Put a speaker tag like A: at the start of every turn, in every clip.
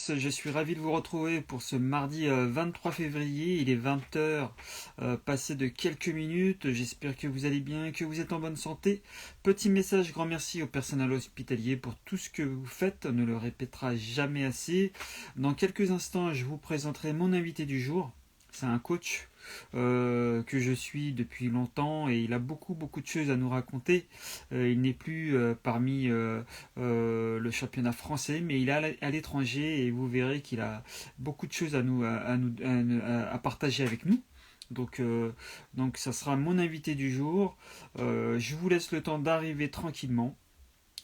A: tous, je suis ravi de vous retrouver pour ce mardi 23 février. Il est 20 heures passé de quelques minutes. J'espère que vous allez bien, que vous êtes en bonne santé. Petit message, grand merci au personnel hospitalier pour tout ce que vous faites. On ne le répétera jamais assez. Dans quelques instants, je vous présenterai mon invité du jour. C'est un coach que je suis depuis longtemps et il a beaucoup de choses à nous raconter. Il n'est plus parmi le championnat français, mais il est à l'étranger et vous verrez qu'il a beaucoup de choses à partager avec nous. Donc ça sera mon invité du jour. Je vous laisse le temps d'arriver tranquillement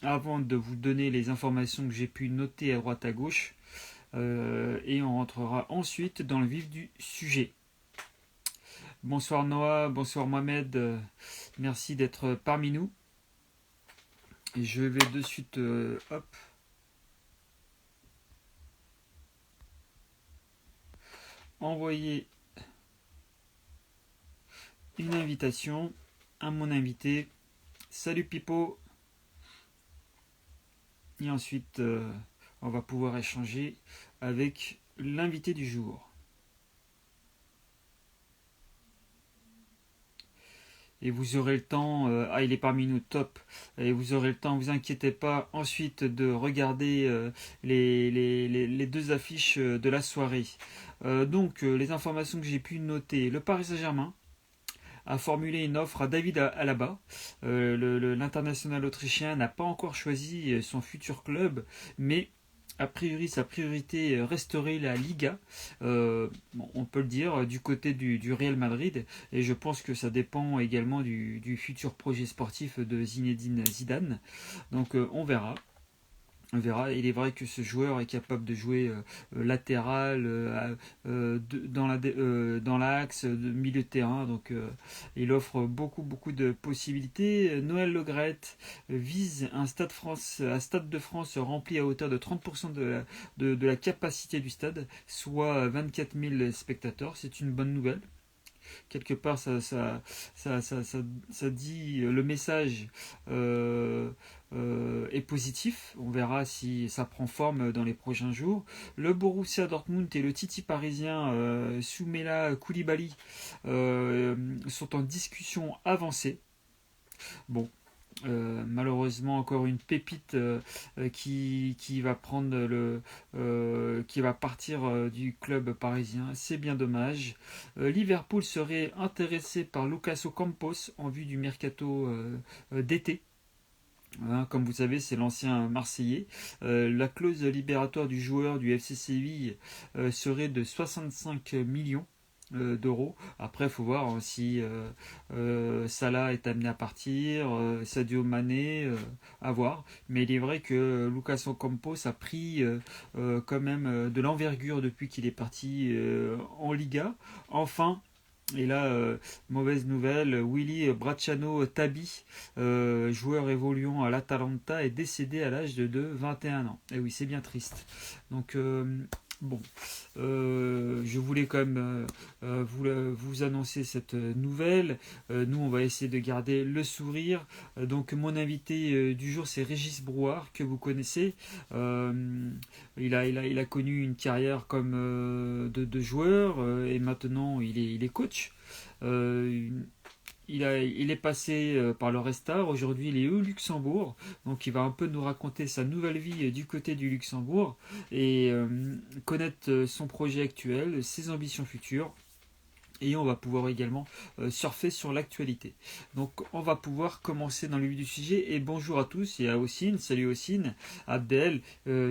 A: avant de vous donner les informations que j'ai pu noter à droite à gauche. Et on rentrera ensuite dans le vif du sujet. Bonsoir Noah, bonsoir Mohamed, merci d'être parmi nous. Et je vais de suite envoyer une invitation à mon invité. Salut Pipo. Et ensuite, on va pouvoir échanger avec l'invité du jour. Et vous aurez le temps, il est parmi nous, top, et vous aurez le temps, vous inquiétez pas, ensuite de regarder les deux affiches de la soirée. Les informations que j'ai pu noter, le Paris Saint-Germain a formulé une offre à David Alaba. L'international autrichien n'a pas encore choisi son futur club, mais a priori, sa priorité resterait la Liga, on peut le dire, du côté du Real Madrid. Et je pense que ça dépend également du futur projet sportif de Zinedine Zidane. Donc on verra. On verra. Il est vrai que ce joueur est capable de jouer latéral, dans l'axe, de milieu de terrain. Donc il offre beaucoup de possibilités. Noël Le Graët vise un stade de France rempli à hauteur de 30% de la capacité du stade, soit 24 000 spectateurs. C'est une bonne nouvelle. Quelque part, ça dit le message est positif. On verra si ça prend forme dans les prochains jours. Le Borussia Dortmund et le Titi parisien Soumela Koulibaly sont en discussion avancée. Bon, malheureusement encore une pépite qui va prendre qui va partir du club parisien, c'est bien dommage. Liverpool serait intéressé par Lucas Ocampos en vue du mercato d'été. Hein, comme vous savez, c'est l'ancien Marseillais. La clause libératoire du joueur du FC Séville serait de 65 millions d'euros. Après, il faut voir si Salah est amené à partir, Sadio Mané, à voir. Mais il est vrai que Lucas Ocampos a pris quand même de l'envergure depuis qu'il est parti en Liga. Enfin, et là, mauvaise nouvelle, Willy Bracciano Tabi, joueur évoluant à l'Atalanta, est décédé à l'âge de 21 ans. Et oui, c'est bien triste. Donc, bon, je voulais quand même vous annoncer cette nouvelle. Nous, on va essayer de garder le sourire. Donc, mon invité du jour, c'est Régis Brouard, que vous connaissez. Il a connu une carrière comme de joueur et maintenant il est coach. Euh, il est passé par le Restart, aujourd'hui il est au Luxembourg, donc il va un peu nous raconter sa nouvelle vie du côté du Luxembourg et connaître son projet actuel, ses ambitions futures. Et on va pouvoir également surfer sur l'actualité. Donc on va pouvoir commencer dans le vif du sujet. Et bonjour à tous et à Ossine. Salut Ossine, Abdel,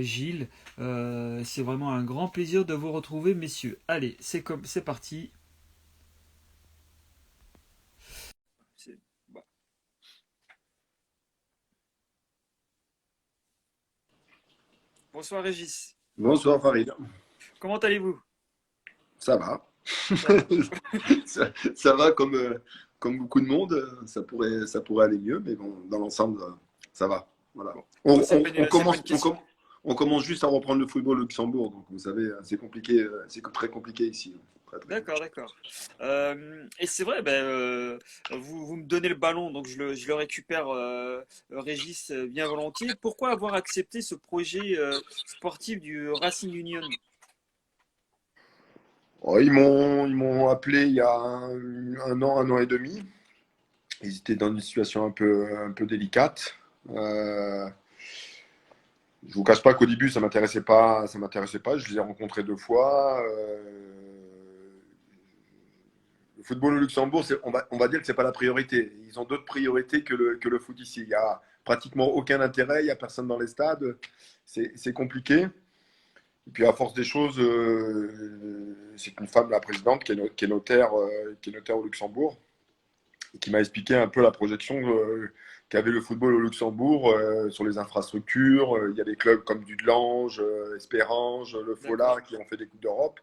A: Gilles. C'est vraiment un grand plaisir de vous retrouver, messieurs. Allez, c'est parti. C'est- bah. Bonsoir Régis.
B: Bonsoir Farid,
A: Comment allez-vous?
B: ça va.
A: Ça va.
B: Ça va comme beaucoup de monde, ça pourrait aller mieux, mais bon, dans l'ensemble, ça va. Voilà.
A: Bon,
B: On,
A: bon,
B: on- on
A: c'est pas
B: commence,
A: une question.
B: on commence juste à reprendre le football au Luxembourg. Donc, vous savez, c'est compliqué, c'est très compliqué ici. Très, très
A: D'accord,
B: compliqué.
A: d'accord. Et c'est vrai, ben, vous me donnez le ballon, donc je le récupère, Régis, bien volontiers. Pourquoi avoir accepté ce projet sportif du Racing Union?
B: Oh, ils m'ont appelé il y a un an et demi. Ils étaient dans une situation un peu délicate. Euh, je vous cache pas qu'au début, ça m'intéressait pas, ça m'intéressait pas. Je les ai rencontrés 2 fois. Le football au Luxembourg, on va dire que c'est pas la priorité. Ils ont d'autres priorités que le foot ici. Il y a pratiquement aucun intérêt. Il y a personne dans les stades. C'est compliqué. Et puis à force des choses, c'est une femme, la présidente, qui est notaire au Luxembourg, et qui m'a expliqué un peu la projection qu'avait le football au Luxembourg sur les infrastructures. Il y a des clubs comme Dudelange, Espérange, le
A: D'accord,
B: Fola qui ont fait des Coupes d'Europe,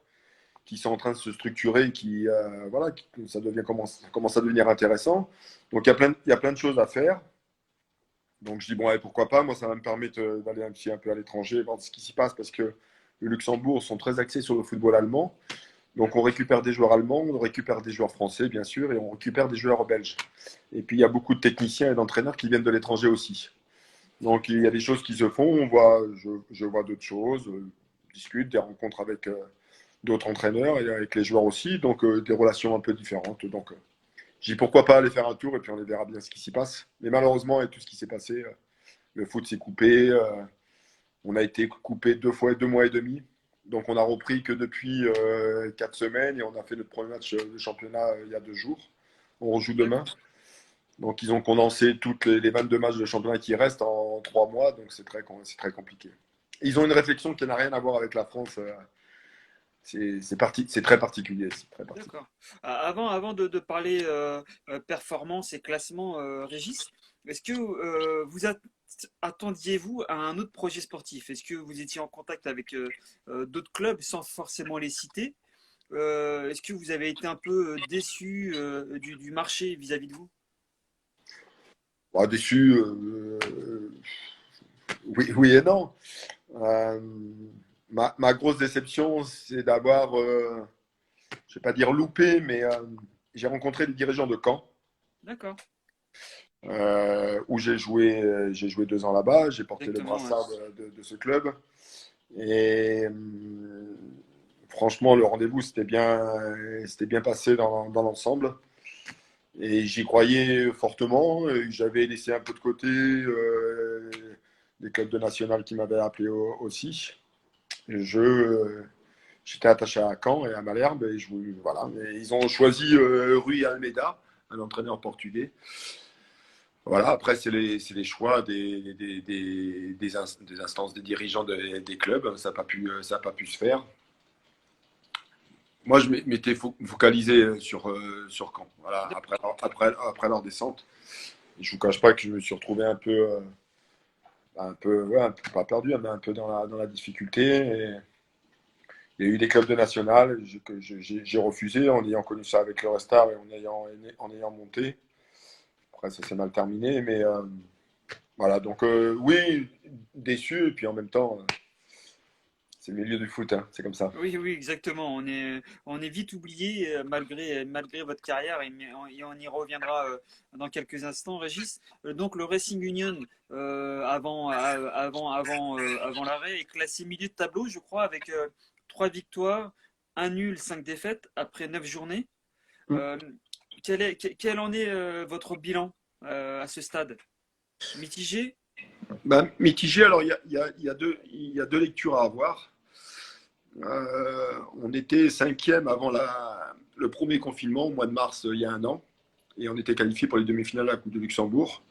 B: qui sont en train de se structurer, voilà, ça commence à devenir intéressant. Donc il y a plein de choses à faire. Donc je dis, bon, allez, pourquoi pas, moi ça va me permettre d'aller un peu à l'étranger, voir ce qui s'y passe, parce que le Luxembourg sont très axés sur le football allemand. Donc on
A: d'accord,
B: récupère des joueurs allemands, on récupère des joueurs français, bien sûr, et on récupère des joueurs belges. Et puis il y a beaucoup de techniciens et d'entraîneurs qui viennent de l'étranger aussi. Donc il y a des choses qui se font, je vois d'autres choses, discute, des rencontres avec d'autres entraîneurs et avec les joueurs aussi, donc des relations un peu différentes. Donc j'ai dit pourquoi pas aller faire un tour et puis on verra bien ce qui s'y passe. Mais malheureusement, avec tout ce qui s'est passé, le foot s'est coupé, on a été coupé 2 fois, 2 mois et demi. Donc on a repris que depuis 4 semaines et on a fait notre premier match de championnat il y a 2 jours. On rejoue demain.
A: d'accord.
B: Donc ils ont condensé toutes les 22 matchs de championnat qui restent en 3 mois, donc c'est très compliqué. Ils ont une réflexion qui n'a rien à voir avec la France. C'est très particulier. C'est très particulier.
A: D'accord. Avant de parler performance et classement, Régis, est-ce que attendiez-vous à un autre projet sportif? Est-ce que vous étiez en contact avec d'autres clubs sans forcément les citer? Est-ce que vous avez été un peu déçu du marché vis-à-vis de vous?
B: Bon, déçu, oui, oui et non. Euh, ma grosse déception, c'est d'avoir, je ne vais pas dire loupé, mais j'ai rencontré les dirigeants de Caen,
A: D'accord,
B: où j'ai joué 2 ans là-bas, j'ai porté le
A: exactement, ouais.
B: brassard de ce club. Et franchement, le rendez-vous c'était bien passé dans l'ensemble. Et j'y croyais fortement. J'avais laissé un peu de côté des clubs de national qui m'avaient appelé aussi. J'étais attaché à Caen et à Malherbe. Et voilà. Et ils ont choisi Rui Almeida, un entraîneur portugais. Voilà, après, c'est les choix des instances, des dirigeants des clubs. Ça n'a pas pu se faire. Moi, je m'étais focalisé sur Caen. Voilà, après leur descente. Et je ne vous cache pas que je me suis retrouvé ouais, pas perdu, mais un peu dans la difficulté. Et il y a eu des clubs de national que j'ai refusé en ayant connu ça avec le Restar et en ayant monté. Après, ça s'est mal terminé, mais voilà. Donc, oui, déçu, et puis en même temps, c'est le milieu du foot, hein, c'est comme ça.
A: Oui, oui, exactement. On est vite oublié malgré votre carrière et on y reviendra dans quelques instants, Régis. Donc le Racing Union avant l'arrêt est classé milieu de tableau, je crois, avec 3 victoires, un nul, 5 défaites après 9 journées. Euh, quel en est votre bilan à ce stade? Mitigé?
B: Ben, mitigé, alors il y a deux lectures à avoir. On était cinquième avant le premier confinement au mois de mars il y a un an, et on était qualifié pour les demi-finales à la Coupe de Luxembourg.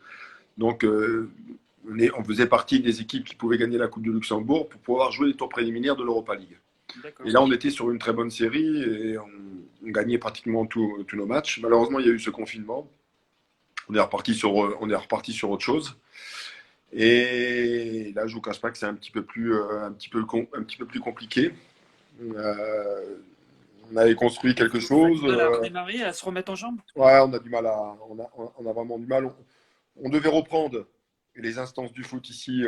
B: Donc on faisait partie des équipes qui pouvaient gagner la Coupe de Luxembourg pour pouvoir jouer les tours préliminaires de l'Europa League. Et
A: D'accord.
B: là, on était sur une très bonne série et on gagnait pratiquement tous nos matchs. Malheureusement, il y a eu ce confinement. On est reparti sur autre chose. Et là, je ne vous cache pas que c'est un petit peu plus compliqué. Euh, on avait construit quelque
A: Vous avez
B: chose.
A: du mal à redémarrer, à se remettre en jambe?
B: Ouais, on a du mal on a vraiment du mal. On devait reprendre les instances du foot ici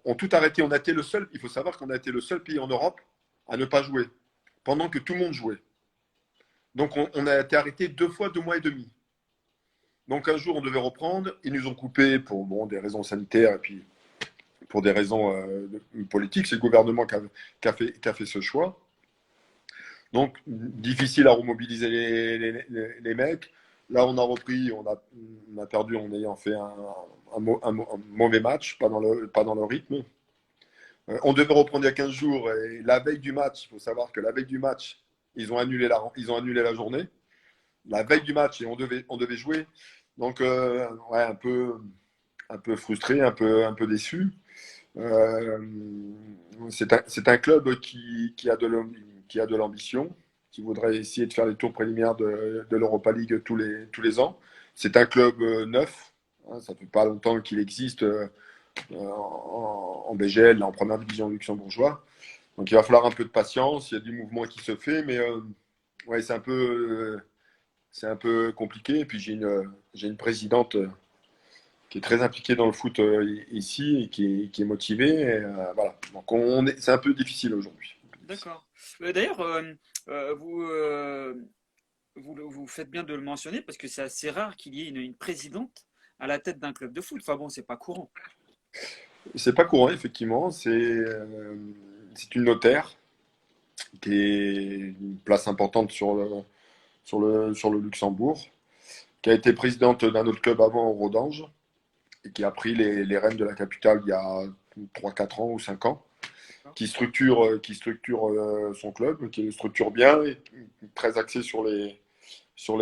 B: ont tout arrêté. On a été le seul, il faut savoir qu'on a été le seul pays en Europe à ne pas jouer, pendant que tout le monde jouait. Donc on a été arrêté 2 fois 2 mois et demi. Donc un jour on devait reprendre, ils nous ont coupé pour des raisons sanitaires et puis pour des raisons politiques. C'est le gouvernement qui a fait ce choix. Donc difficile à remobiliser les mecs. Là on a repris, on a perdu en ayant fait un mauvais match, pas dans le rythme. On devait reprendre il y a 15 jours et la veille du match, il faut savoir que la veille du match, ils ont annulé la journée. La veille du match et on devait jouer. Donc, ouais, un peu frustré, un peu déçu. Euh, c'est un club qui a de l'ambition, qui voudrait essayer de faire les tours préliminaires de l'Europa League tous les ans. C'est un club neuf. Hein, ça fait pas longtemps qu'il existe en BGL, en première division luxembourgeoise. Donc il va falloir un peu de patience. Il y a du mouvement qui se fait, mais ouais, c'est un peu compliqué. Et puis j'ai une présidente qui est très impliquée dans le foot ici et qui est motivée. Et, voilà. Donc c'est un peu difficile aujourd'hui.
A: D'accord. D'ailleurs, vous faites bien de le mentionner parce que c'est assez rare qu'il y ait une présidente à la tête d'un club de foot. Enfin bon, c'est pas courant.
B: C'est pas courant, effectivement. C'est une notaire qui est une place importante sur le Luxembourg, qui a été présidente d'un autre club avant, au Rodange, et qui a pris les rênes de la capitale il y a 3 4 ans ou 5 ans,
A: D'accord.
B: qui structure son club, qui le structure bien, et très axé sur les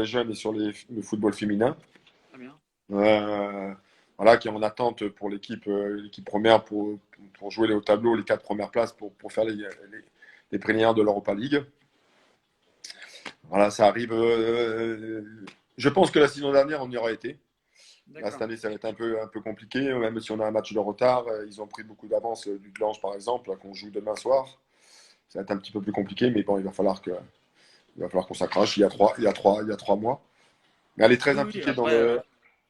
B: jeunes et sur le football féminin.
A: Très bien.
B: Euh, voilà, qui est en attente pour l'équipe première pour jouer au tableau les 4 premières places pour faire les préliminaires de l'Europa League. Voilà, ça arrive. Je pense que la saison dernière, on y aurait été. Là, cette
A: D'accord.
B: année, ça va être un peu compliqué, même si on a un match de retard. Ils ont pris beaucoup d'avance du Glange, par exemple, qu'on joue demain soir. Ça va être un petit peu plus compliqué, mais bon, il va falloir qu'on s'accroche. Il y a 3 mois. Mais elle est très
A: Oui, oui,
B: impliquée
A: après,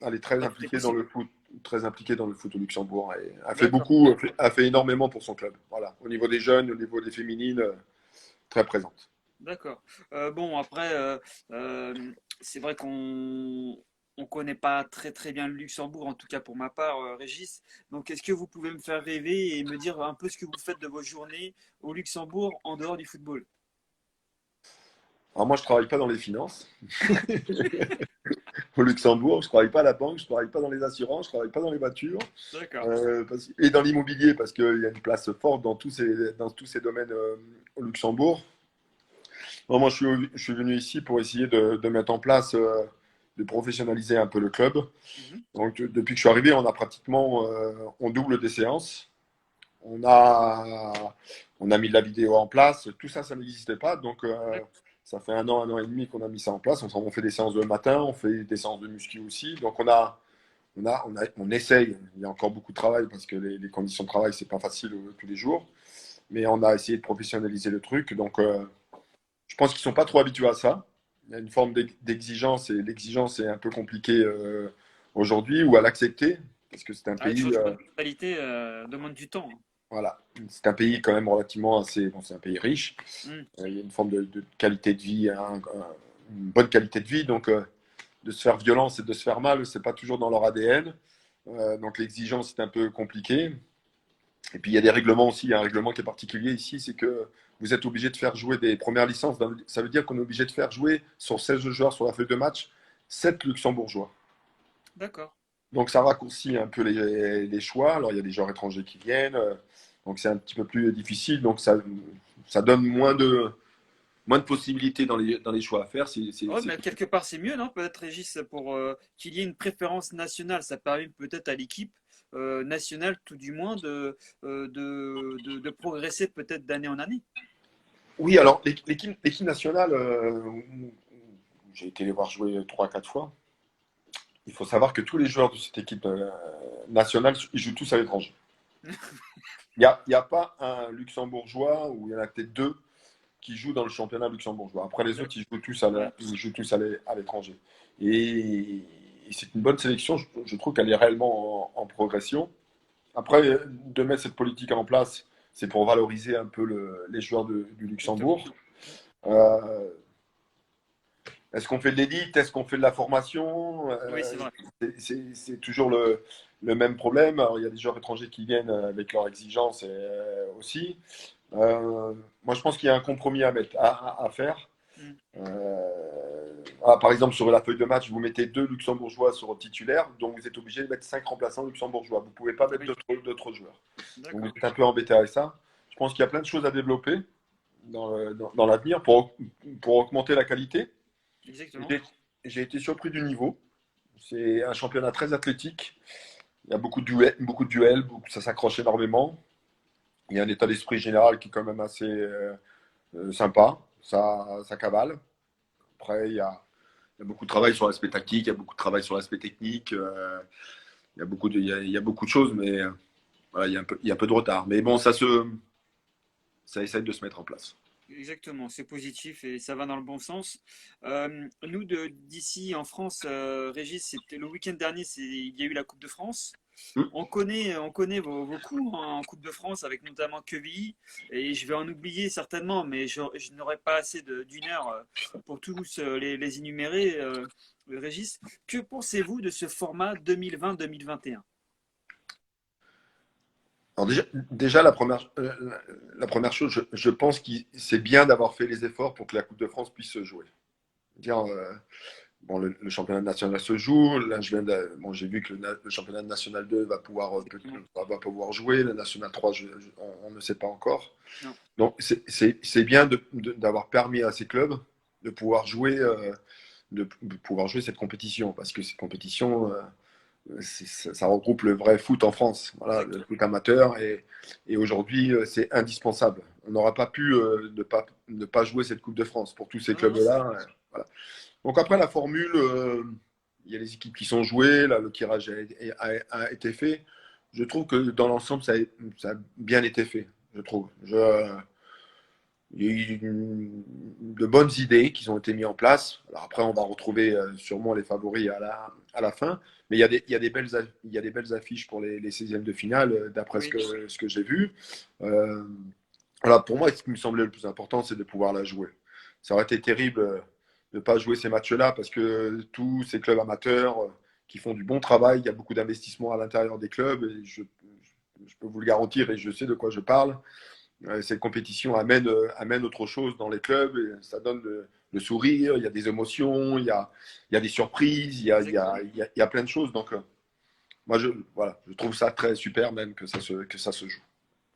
B: elle est très
A: tout est
B: impliquée dans
A: possible.
B: le foot, très impliquée dans le foot au Luxembourg. Et elle fait
A: D'accord.
B: beaucoup, elle fait énormément pour son club. Voilà, au niveau des jeunes, au niveau des féminines, très présente.
A: D'accord. Bon, après, c'est vrai qu'on connaît pas très très bien le Luxembourg, en tout cas pour ma part, Régis. Donc, est-ce que vous pouvez me faire rêver et me dire un peu ce que vous faites de vos journées au Luxembourg en dehors du football?
B: Alors moi, je travaille pas dans les finances au Luxembourg. Je travaille pas à la banque, je travaille pas dans les assurances, je travaille pas dans les voitures.
A: D'accord.
B: Et dans l'immobilier, parce qu'il y a une place forte dans tous ces domaines au Luxembourg. Non, moi, je suis venu ici pour essayer de mettre en place, de professionnaliser un peu le club.
A: Mhm.
B: Donc, depuis que je suis arrivé, on a pratiquement, on double des séances. On a, on a mis de la vidéo en place. Tout ça, ça n'existait pas. Donc,
A: D'ac-
B: ça fait un an et demi qu'on a mis ça en place. On fait des séances de matin, on fait des séances de muscu aussi. Donc, on essaye. Il y a encore beaucoup de travail parce que les conditions de travail, c'est pas facile tous les jours. Mais on a essayé de professionnaliser le truc. Donc, je pense qu'ils sont pas trop habitués à ça. Il y a une forme d'exigence et l'exigence est un peu compliquée aujourd'hui ou à l'accepter parce que c'est un
A: Ah, le
B: pays,
A: changement de mentalité demande du temps,
B: voilà, c'est un pays quand même relativement assez, bon, c'est un pays riche.
A: hein.
B: Il y a une forme de qualité de vie, hein, une bonne qualité de vie. Donc, de se faire violence et de se faire mal, c'est pas toujours dans leur ADN. Donc, l'exigence est un peu compliquée. Et puis il y a des règlements aussi. Il y a un règlement qui est particulier ici, c'est que vous êtes obligé de faire jouer des premières licences. Ça veut dire qu'on est obligé de faire jouer sur 16 joueurs sur la feuille de match 7 luxembourgeois.
A: D'accord.
B: Donc ça raccourcit un peu les choix. Alors il y a des joueurs étrangers qui viennent, donc c'est un petit peu plus difficile. Donc ça donne moins de possibilités dans les choix à faire.
A: Ouais, mais quelque part, c'est mieux, non? Peut-être, Régis, pour qu'il y ait une préférence nationale. Ça permet peut-être à l'équipe nationale, tout du moins, de progresser peut-être d'année en année.
B: Oui, alors l'équipe nationale, j'ai été les voir jouer 3 4 fois. Il faut savoir que tous les joueurs de cette équipe nationale, ils jouent tous à l'étranger. Il y a pas un luxembourgeois, ou il y en a peut-être deux, qui jouent dans le championnat luxembourgeois. Après, les autres,
A: D'accord.
B: ils jouent tous
A: Ouais.
B: à l'étranger. Et c'est une bonne sélection. Je trouve qu'elle est réellement en progression. Après, de mettre cette politique en place, c'est pour valoriser un peu les joueurs du
A: Exactement.
B: Luxembourg. Euh, Est-ce qu'on fait de l'élite? Est-ce qu'on fait de la formation?
A: Oui, c'est vrai.
B: C'est toujours le même problème. Alors, il y a des joueurs étrangers qui viennent avec leurs exigences aussi. Moi, je pense qu'il y a un compromis à faire.
A: Mm.
B: Par exemple, sur la feuille de match, vous mettez 2 luxembourgeois sur titulaire, donc vous êtes obligé de mettre 5 remplaçants luxembourgeois. Vous ne pouvez pas mettre
A: Oui,
B: d'autres joueurs. Donc vous
A: d'accord.
B: êtes un peu embêté avec ça. Je pense qu'il y a plein de choses à développer dans l'avenir pour augmenter la qualité.
A: Exactement.
B: J'ai j'ai été surpris du niveau. C'est un championnat très athlétique. Il y a beaucoup de duels, ça s'accroche énormément. Il y a un état d'esprit général qui est quand même assez sympa. Ça cavale. Après, il y a beaucoup de travail sur l'aspect tactique, il y a beaucoup de travail sur l'aspect technique. Il y a beaucoup de choses, mais voilà, il y a un peu de retard. Mais bon, ça essaye de se mettre en place.
A: Exactement, c'est positif et ça va dans le bon sens. Nous, d'ici en France, Régis, c'était le week-end dernier, il y a eu la Coupe de France.
B: Hmm.
A: On connaît vos coups hein, en Coupe de France, avec notamment Quevilly, et je vais en oublier certainement, mais je n'aurai pas assez d'une heure pour tous les énumérer. Régis, que pensez-vous de ce format 2020-2021?
B: Alors déjà la première chose, je pense que c'est bien d'avoir fait les efforts pour que la Coupe de France puisse se jouer. Dire, bon, le championnat national se joue. Là, bon, j'ai vu que le championnat national 2
A: Exactement.
B: va pouvoir jouer. Le national 3, on ne sait pas encore.
A: Non.
B: Donc, c'est bien d'avoir permis à ces clubs de pouvoir jouer, de pouvoir jouer cette compétition. Parce que cette compétition, ça regroupe le vrai foot en France. Voilà, le
A: Exactement.
B: foot amateur. Et aujourd'hui, c'est indispensable. On n'aura pas pu ne pas jouer cette Coupe de France pour tous ces
A: Non, non, non, c'est
B: clubs-là. Voilà. Donc après la formule, il y a les équipes qui sont jouées, là, le tirage a été fait. Je trouve que dans l'ensemble, ça a bien été fait, je trouve. Il y a eu de bonnes idées qui ont été mises en place. Alors après, on va retrouver sûrement les favoris à la fin. Mais il y a des belles affiches pour les 16e de finale, d'après
A: oui.
B: ce que j'ai vu. Euh, voilà, pour moi, ce qui me semblait le plus important, c'est de pouvoir la jouer. Ça aurait été terrible de ne pas jouer ces matchs-là parce que tous ces clubs amateurs qui font du bon travail, il y a beaucoup d'investissements à l'intérieur des clubs et je peux vous le garantir et je sais de quoi je parle. Cette compétition amène autre chose dans les clubs et ça donne le sourire, il y a des émotions, il y a des surprises,
A: Exactement.
B: il y a plein de choses. Donc, moi, voilà, je trouve ça très super même que ça se joue.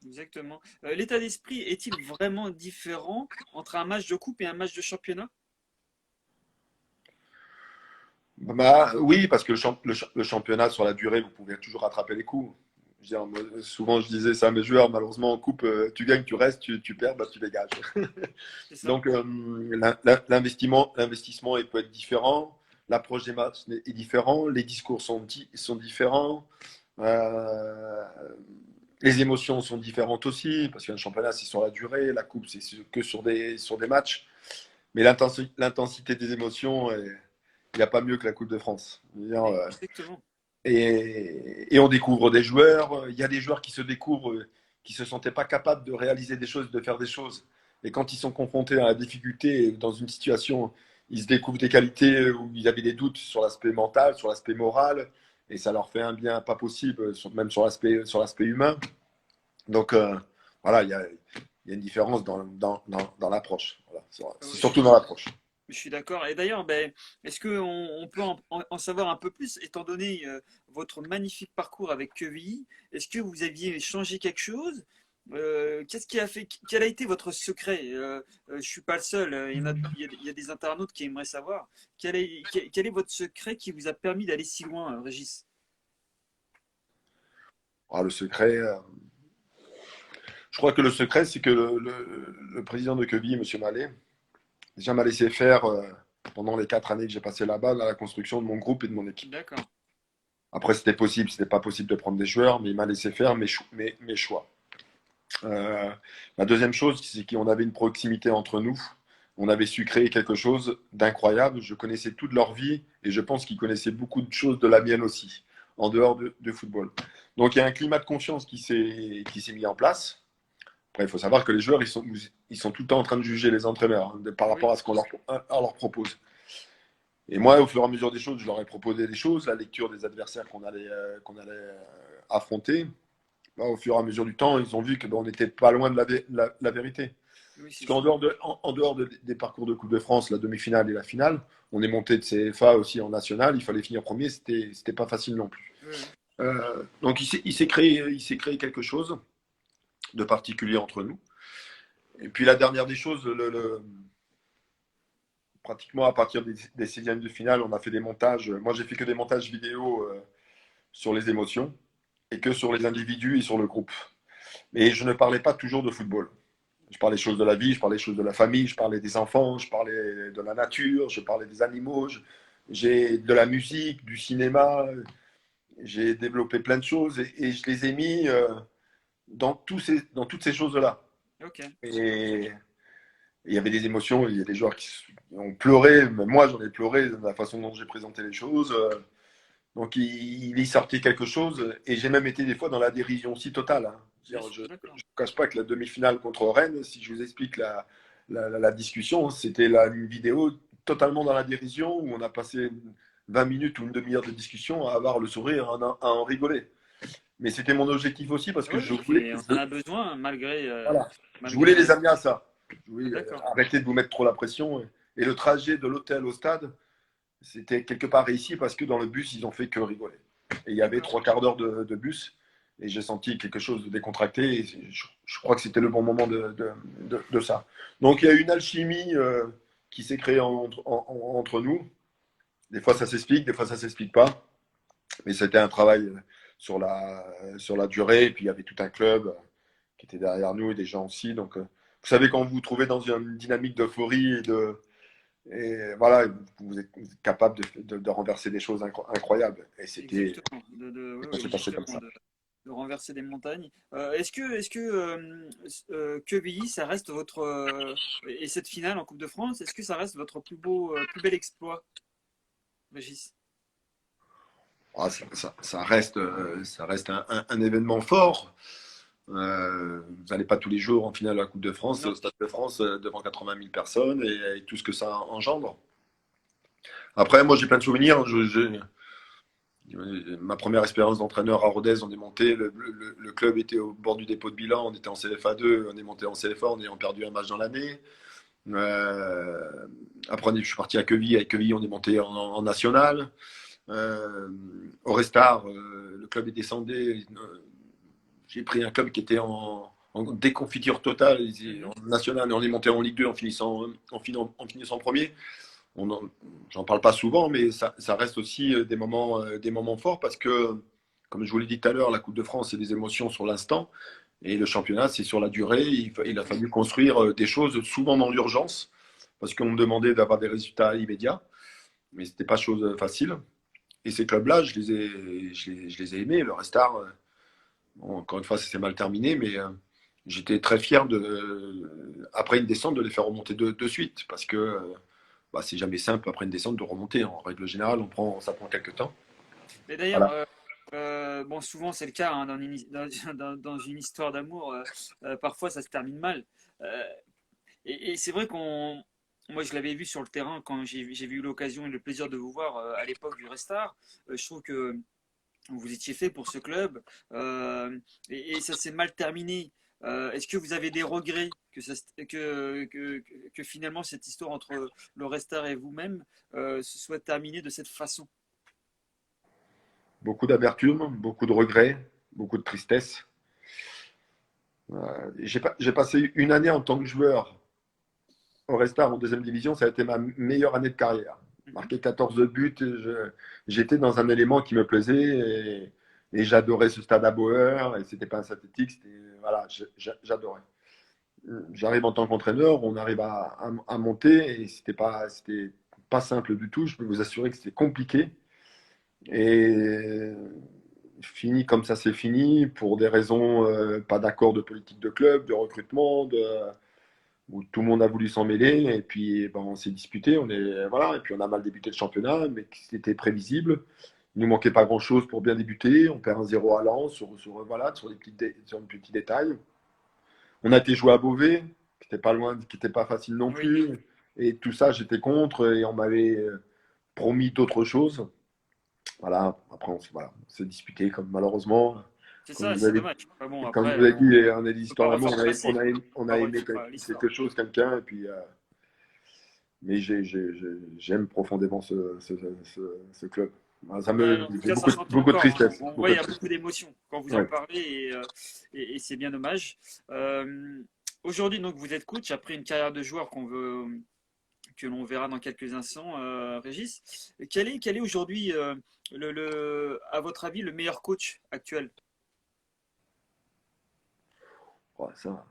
A: Exactement. L'état d'esprit est-il vraiment différent entre un match de coupe et un match de championnat?
B: Bah, oui, parce que le championnat, sur la durée, vous pouvez toujours rattraper les coups. Je veux dire, moi, souvent, je disais ça à mes joueurs, malheureusement, en coupe, tu gagnes, tu restes, tu perds, bah, tu dégages.
A: C'est ça.
B: Donc, l'investissement il peut être différent, l'approche des matchs est différent, les discours sont différents, euh, les émotions sont différentes aussi, parce qu'un championnat, c'est sur la durée, la coupe, c'est que sur des matchs. Mais l'intensité des émotions, il n'y a pas mieux que la Coupe de France. Je veux dire,
A: Exactement.
B: et on découvre des joueurs. Il y a des joueurs qui se découvrent, qui ne se sentaient pas capables de réaliser des choses, de faire des choses. Et quand ils sont confrontés à la difficulté, dans une situation, ils se découvrent des qualités où ils avaient des doutes sur l'aspect mental, sur l'aspect moral. Et ça leur fait un bien pas possible, même sur l'aspect humain. Donc, voilà, il y a une différence dans l'approche. Voilà. C'est
A: Je
B: surtout
A: suis,
B: dans l'approche.
A: je suis d'accord. Et d'ailleurs, ben, est-ce qu'on peut en savoir un peu plus, étant donné votre magnifique parcours avec Quevilly? Est-ce que vous aviez changé quelque chose? Qu'est-ce qui a fait, quel a été votre secret? Je suis pas le seul. Il y a des internautes qui aimeraient savoir. Quel est votre secret qui vous a permis d'aller si loin, Régis?
B: Ah, le secret, je crois que le secret, c'est que le président de Quevilly, M. Mallet, déjà m'a laissé faire pendant les 4 années que j'ai passé là-bas, dans la construction de mon groupe et de mon équipe.
A: D'accord.
B: Après, c'était pas possible de prendre des joueurs, mais il m'a laissé faire mes choix. La deuxième chose, c'est qu'on avait une proximité entre nous. on avait su créer quelque chose d'incroyable. Je connaissais toute leur vie et je pense qu'ils connaissaient beaucoup de choses de la mienne aussi, en dehors de football. Donc il y a un climat de confiance qui s'est mis en place. Après, il faut savoir que les joueurs, ils sont tout le temps en train de juger les entraîneurs par
A: Oui,
B: rapport à ce qu'on leur propose. Et moi, au fur et à mesure des choses, je leur ai proposé des choses, la lecture des adversaires qu'on allait affronter. Bah, au fur et à mesure du temps, ils ont vu que on n'était pas loin de la vérité.
A: oui,
B: Parce
A: c'est
B: qu'en
A: sûr.
B: dehors, en dehors des parcours de Coupe de France, la demi-finale et la finale, on est monté de CFA aussi en national. Il fallait finir premier, c'était pas facile non plus.
A: Oui, oui.
B: Donc il s'est créé quelque chose de particulier entre nous. Et puis la dernière des choses, pratiquement à partir des 16e de finale, on a fait des montages. Moi, j'ai fait que des montages vidéo sur les émotions et que sur les individus et sur le groupe. Mais je ne parlais pas toujours de football. Je parlais des choses de la vie, je parlais des choses de la famille, je parlais des enfants, je parlais de la nature, je parlais des animaux, j'ai de la musique, du cinéma, j'ai développé plein de choses et je les ai mis dans toutes ces choses-là.
A: Ok.
B: Et il y avait des émotions, il y a des joueurs qui ont pleuré, même moi j'en ai pleuré de la façon dont j'ai présenté les choses. Donc il y sortait quelque chose et j'ai même été des fois dans la dérision aussi totale, hein. Je ne
A: D'accord.
B: cache pas que la demi-finale contre Rennes, si je vous explique la discussion, c'était une vidéo totalement dans la dérision où on a passé 20 minutes ou une demi-heure de discussion à avoir le sourire, à en rigoler. Mais c'était mon objectif aussi parce que
A: Oui,
B: je
A: oui,
B: voulais,
A: on en a besoin malgré,
B: voilà, je voulais
A: malgré.
B: les amener à ça. Je voulais
A: D'accord.
B: arrêter de vous mettre trop la pression. Et le trajet de l'hôtel au stade, c'était quelque part réussi parce que dans le bus, ils ont fait que rigoler. Et il y avait
A: D'accord.
B: trois quarts d'heure de bus et j'ai senti quelque chose de décontracté. Et je crois que c'était le bon moment de ça. Donc il y a une alchimie qui s'est créée entre nous. Des fois ça s'explique, des fois ça s'explique pas. Mais c'était un travail sur la durée. Et puis il y avait tout un club qui était derrière nous et des gens aussi. Donc vous savez, quand vous vous trouvez dans une dynamique d'euphorie et voilà, vous êtes capable de renverser des choses incroyables. Et
A: Exactement. Oui,
B: ça
A: oui,
B: s'est passé comme
A: exactement.
B: ça.
A: De renverser des montagnes. Est-ce que Quevilly, ça reste votre et cette finale en Coupe de France, est-ce que ça reste votre plus bel exploit, Régis?
B: Ah, ça reste un événement fort. Vous n'allez pas tous les jours en finale de la Coupe de France, au
A: Non.
B: Stade de France, devant 80 000 personnes et tout ce que ça engendre. Après, moi, j'ai plein de souvenirs. Ma première expérience d'entraîneur à Rodez, on est monté, le club était au bord du dépôt de bilan, on était en CFA2, on est monté en CFA en ayant perdu un match dans l'année. Euh, Après, je suis parti à Quevilly, avec Quevilly, on est monté en national. Au Restar, le club est descendu. J'ai pris un club qui était en déconfiture totale,
A: Mhm.
B: en national, et on est monté en Ligue 2 en finissant premier. J'en parle pas souvent, mais ça reste aussi des moments forts parce que, comme je vous l'ai dit tout à l'heure, la Coupe de France, c'est des émotions sur l'instant et le championnat, c'est sur la durée. Il a
A: D'accord.
B: fallu construire des choses souvent dans l'urgence parce qu'on me demandait d'avoir des résultats immédiats, mais c'était pas chose facile. Et ces clubs-là, je les ai aimés. Le Restart, bon, encore une fois, ça s'est mal terminé, mais j'étais très fier après une descente de les faire remonter de suite parce que bah, c'est jamais simple après une descente de remonter. En règle générale, ça prend quelques temps.
A: Et d'ailleurs,
B: Voilà.
A: bon, souvent c'est le cas hein, dans une histoire d'amour. Parfois, ça se termine mal. Euh, et c'est vrai moi, je l'avais vu sur le terrain quand j'ai eu l'occasion et le plaisir de vous voir à l'époque du Restart. Je trouve que vous étiez fait pour ce club et ça s'est mal terminé. Est-ce que vous avez des regrets que finalement cette histoire entre le Restart et vous-même se soit terminée de cette façon?
B: Beaucoup d'amertume, beaucoup de regrets, beaucoup de tristesse. J'ai passé une année en tant que joueur au Restart en deuxième division. Ça a été ma meilleure année de carrière.
A: Mhm.
B: Marqué 14 buts, j'étais dans un élément qui me plaisait et j'adorais ce stade à Bauer. Et c'était pas un synthétique, voilà, j'adorais. J'arrive en tant qu'entraîneur, on arrive à monter et c'était pas simple du tout. Je peux vous assurer que c'était compliqué. Et fini comme ça, c'est fini pour des raisons, pas d'accord de politique de club, de recrutement, où tout le monde a voulu s'en mêler, et puis ben, on s'est disputé, voilà, et puis on a mal débuté le championnat, mais c'était prévisible. Il nous manquait pas grand-chose pour bien débuter. On perd 1-0 à Lens voilà, sur des petits détails. On a été joué à Beauvais, qui n'était pas loin, qui n'était pas facile non
A: Oui,
B: plus. Et tout ça, j'étais contre, et on m'avait promis d'autres choses. Voilà, après voilà, on s'est disputé, comme malheureusement,
A: c'est
B: comme
A: ça,
B: vous
A: c'est
B: avez,
A: dommage. Enfin bon,
B: comme vous
A: après,
B: avez
A: bon,
B: dit, on a des
A: on peut pas
B: histoires d'amour,
A: refaire le passé, quoi.
B: on
A: On
B: a
A: peut pas
B: aimé
A: refaire l'histoire.
B: quelque chose, quelqu'un, et puis, mais j'aime profondément ce club.
A: En tout
B: J'ai
A: cas, ça s'entend
B: beaucoup de
A: encore.
B: tristesse.
A: On voit,
B: Beaucoup
A: il
B: de
A: y a beaucoup
B: tristesse.
A: d'émotions quand vous en
B: Ouais.
A: parlez et c'est bien dommage. Aujourd'hui, donc, vous êtes coach après une carrière de joueur que l'on verra dans quelques instants, Régis. Quel est aujourd'hui, à votre avis, le meilleur coach actuel?
B: Ouais, ça,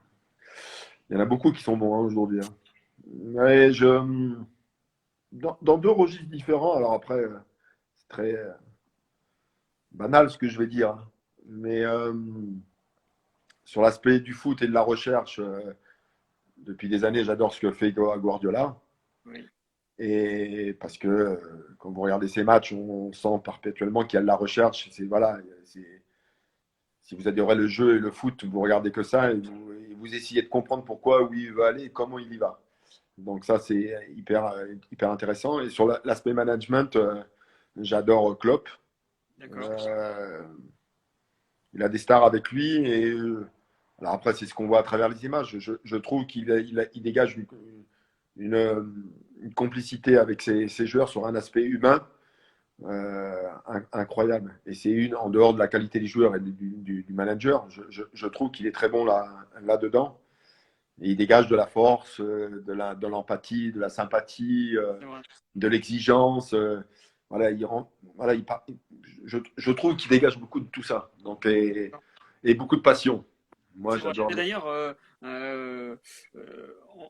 B: il y en a beaucoup qui sont bons hein, aujourd'hui. Hein. Ouais, dans deux registres différents, alors après, c'est très banal ce que je vais dire, hein. Mais sur l'aspect du foot et de la recherche, depuis des années, j'adore ce que fait Guardiola.
A: Oui,
B: Et parce que quand vous regardez ces matchs, on sent perpétuellement qu'il y a de la recherche. Voilà, si vous adorez le jeu et le foot, vous regardez que ça et vous essayez de comprendre pourquoi, où il veut aller et comment il y va. Donc ça, c'est hyper intéressant. Et sur l'aspect management, j'adore Klopp.
A: d'accord.
B: Euh, il a des stars avec lui. Alors après, c'est ce qu'on voit à travers les images. Je trouve il dégage une, une complicité avec ses joueurs sur un aspect humain incroyable. Et c'est en dehors de la qualité des joueurs et du manager, je trouve qu'il est très bon là-dedans. Et il dégage de la force, de l'empathie, de la sympathie,
A: C'est vrai.
B: de l'exigence. Voilà, voilà, je trouve qu'il dégage beaucoup de tout ça. Donc, et beaucoup de passion. Moi,
A: C'est vrai.
B: j'adore.
A: Et d'ailleurs,